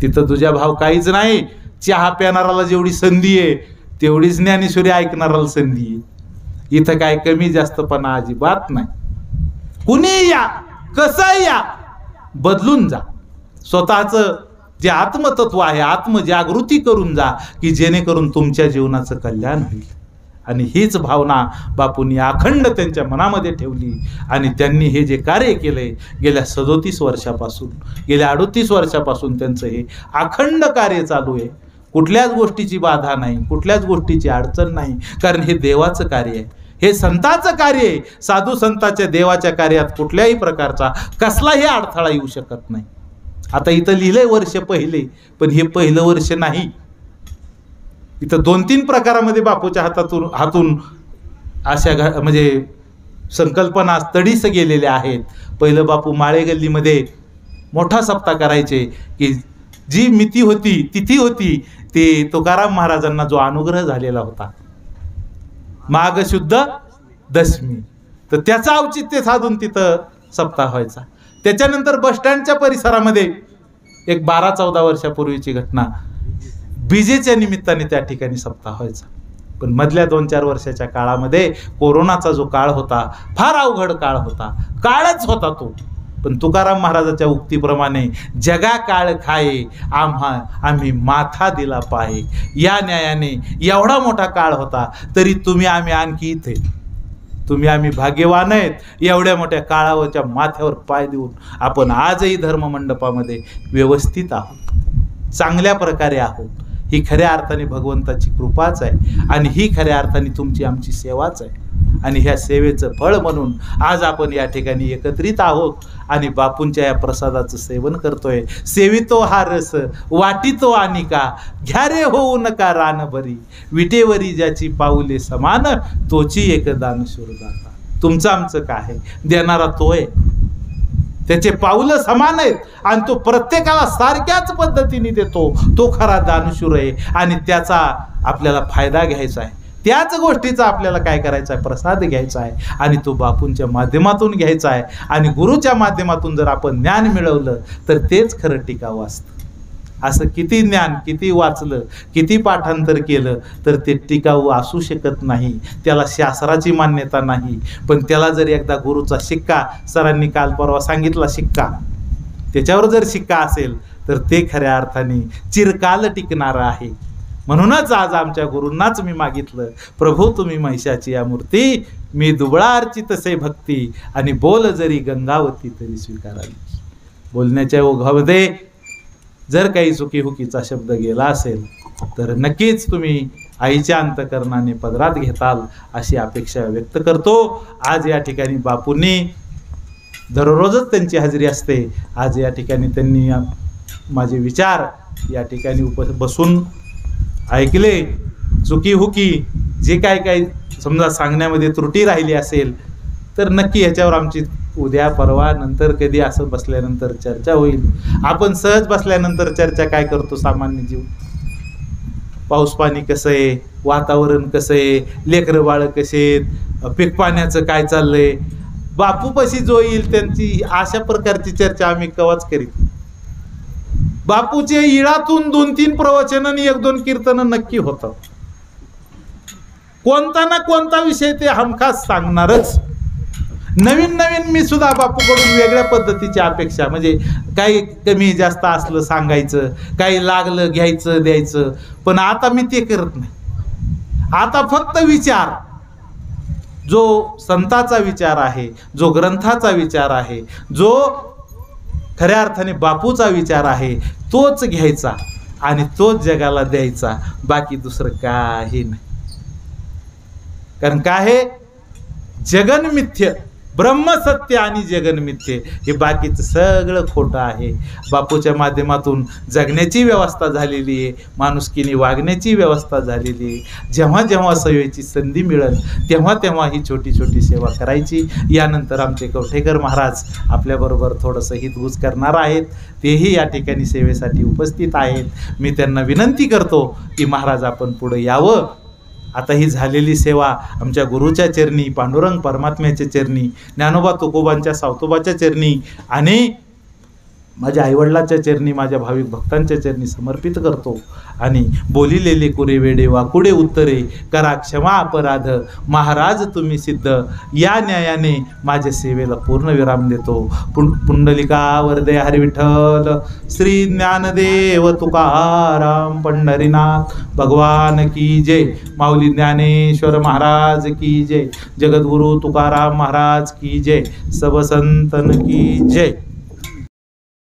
तिथं तुझ्या भाव काहीच नाही. चहा प्यानाराला जेवढी संधी आहे तेवढीच ज्ञानेश्वरी ऐकणाराला संधी आहे. इथं काय कमी जास्तपणा अजिबात नाही. कुणी या, कसं या, बदलून जा. स्वतःचं जे आत्मतत्व आहे आत्मजागृती करून जा, की जेणेकरून तुमच्या जीवनाचं कल्याण होईल. आणि हीच भावना बापूंनी अखंड त्यांच्या मनामध्ये ठेवली आणि त्यांनी हे जे कार्य केले गेल्या 37 वर्षापासून, गेल्या 38 वर्षापासून त्यांचं हे अखंड कार्य चालू आहे. कुठल्याच गोष्टीची बाधा नाही, कुठल्याच गोष्टीची अडचण नाही, कारण हे देवाचं कार्य आहे, हे संतांचं कार्य आहे. साधू संतांच्या देवाच्या कार्यात कुठल्याही प्रकारचा कसलाही अडथळा येऊ शकत नाही. आता इथं लिहिलंय वर्ष पहिले, पण हे पहिलं वर्ष नाही. इथं 2-3 प्रकारामध्ये बापूच्या हातून अशा म्हणजे संकल्पना तडीस गेलेल्या आहेत. पहिलं बापू माळे गल्लीमध्ये मोठा सप्ताह करायचे, की जी मिती होती तिथी होती ते तुकाराम महाराजांना जो अनुग्रह झालेला होता माघ शुद्ध दशमी, तर त्याचं औचित्य साधून तिथं सप्ताह व्हायचा. त्याच्यानंतर बसस्टँडच्या परिसरामध्ये एक 12-14 वर्षापूर्वीची घटना, बीजेच्या निमित्ताने त्या ठिकाणी सप्ताह व्हायचा. पण मधल्या 2-4 वर्षाच्या काळामध्ये कोरोनाचा जो काळ होता, फार अवघड काळ होता, काळच होता तो. पण तुकाराम महाराजाच्या उक्तीप्रमाणे जगा काळ खाये आम्ही माथा दिला पाहे, या न्यायाने एवढा मोठा काळ होता तरी तुम्ही आम्ही आणखी इथे, तुम्ही आम्ही भाग्यवान आहेत, एवढ्या मोठ्या काळावरच्या माथ्यावर पाय देऊन आपण आजही धर्ममंडपामध्ये व्यवस्थित आहोत, चांगल्या प्रकारे आहोत. ही खऱ्या अर्थाने भगवंताची कृपाच आहे आणि ही खऱ्या अर्थाने तुमची आमची सेवाच आहे. आणि ह्या सेवेचं फळ म्हणून आज आपण या ठिकाणी एकत्रित आहोत आणि बापूंच्या या प्रसादाचं सेवन करतोय. सेवितो हा रस वाटितो अनिका, घ्या रे होऊ नका रानभरी, विटेवरी ज्याची पाऊले समान, तोची एक दानशूर दाता. तुमचं आमचं काय आहे, देणारा तो आहे, त्याचे पाऊलं समान आहेत आणि तो प्रत्येकाला सारख्याच पद्धतीने देतो. तो खरा दानशूर आहे आणि त्याचा आपल्याला फायदा घ्यायचा आहे. त्याच गोष्टीचा आपल्याला काय करायचा आहे, प्रसाद घ्यायचा आहे आणि तो बापूंच्या माध्यमातून घ्यायचा आहे. आणि गुरुच्या माध्यमातून जर आपण ज्ञान मिळवलं तर तेच खरं टिकावं असतं. असं किती ज्ञान, किती वाचलं, किती पाठांतर केलं तर ते टिकाऊ असू शकत नाही, त्याला शास्त्राची मान्यता नाही. पण त्याला जर एकदा गुरुचा शिक्का, सरांनी काल परवा सांगितला शिक्का, त्याच्यावर जर शिक्का असेल तर ते खऱ्या अर्थाने चिरकाल टिकणारं आहे. म्हणूनच आज आमच्या गुरूंनाच मी मागितलं, प्रभू तुम्ही महिषाची या मूर्ती, मी दुबळा अर्चित से भक्ती, आणि बोल जरी गंगावती तरी स्वीकारावी. बोलण्याच्या ओघामध्ये जर काही चुकीहुकीचा शब्द गेला असेल तर नक्कीच तुम्ही आईच्या अंतकरणाने पदरात घेताल अशी अपेक्षा व्यक्त करतो. आज या ठिकाणी बापूंनी, दररोजच त्यांची हजेरी असते, आज या ठिकाणी त्यांनी माझे विचार या ठिकाणी बसून ऐकले. चुकीहुकी जे काय समजा सांगण्यामध्ये त्रुटी राहिली असेल तर नक्की ह्याच्यावर आमची उद्या परवा नंतर कधी असं बसल्यानंतर चर्चा होईल. आपण सहज बसल्यानंतर चर्चा काय करतो, सामान्य जीव, पाऊस पाणी कसं आहे, वातावरण कसं आहे, लेकरं बाळ कसे आहेत, पीक पाण्याचं काय चाललंय, बापूपाशी जो येईल त्यांची अशा प्रकारची चर्चा आम्ही कवाच करीत. बापूचे इळातून 2-3 प्रवचन आणि 1-2 कीर्तन नक्की होतं. कोणता ना कोणता विषय ते हमखास सांगणारच. नवीन मी सुद्धा बापूकडून वेगळ्या पद्धतीची अपेक्षा, म्हणजे काही कमी जास्त असलं सांगायचं, काही लागलं घ्यायचं द्यायचं. पण आता मी ते करत नाही. आता फक्त विचार, जो संताचा विचार आहे, जो ग्रंथाचा विचार आहे, जो खऱ्या अर्थाने बापूचा विचार आहे, तोच घ्यायचा आणि तोच जगाला द्यायचा. बाकी दुसरं काही नाही. कारण काय आहे, जगन्मिथ्य, ब्रह्मसत्य आणि जगन्मिथ्य हे बाकीचं सगळं खोटं आहे. बापूच्या माध्यमातून जगण्याची व्यवस्था झालेली आहे, माणुसकीने वागण्याची व्यवस्था झालेली आहे. जेव्हा जेव्हा सेवेची संधी मिळेल तेव्हा ही छोटी छोटी सेवा करायची. यानंतर आमचे कवठेकर महाराज आपल्याबरोबर थोडंसं हितगुज करणार आहेत, तेही या ठिकाणी सेवेसाठी उपस्थित आहेत. मी त्यांना विनंती करतो की महाराज आपण पुढे यावं. आता ही झालेली सेवा आमच्या गुरुच्या चरणी, पांडुरंग परमात्म्याच्या चरणी, ज्ञानोबा तुकोबांच्या सावतोबाच्या चरणी आणि माझ्या आईवडिलाच्या चरणी, माझ्या भाविक भक्तांच्या चरणी समर्पित करतो. आणि बोलिलेले कुरे वेडे वाकुडे उत्तरे, करा क्षमा अपराध महाराज तुम्ही सिद्ध, या न्यायाने माझ्या सेवेला पूर्ण विराम देतो. पुंडलिका वरदे हरी विठ्ठल, श्री ज्ञानदेव तुकाराम पंढरीनाथ भगवान की जय, माऊली ज्ञानेश्वर महाराज की जय, जगद्गुरु तुकाराम महाराज की जय, सब संतन की जय.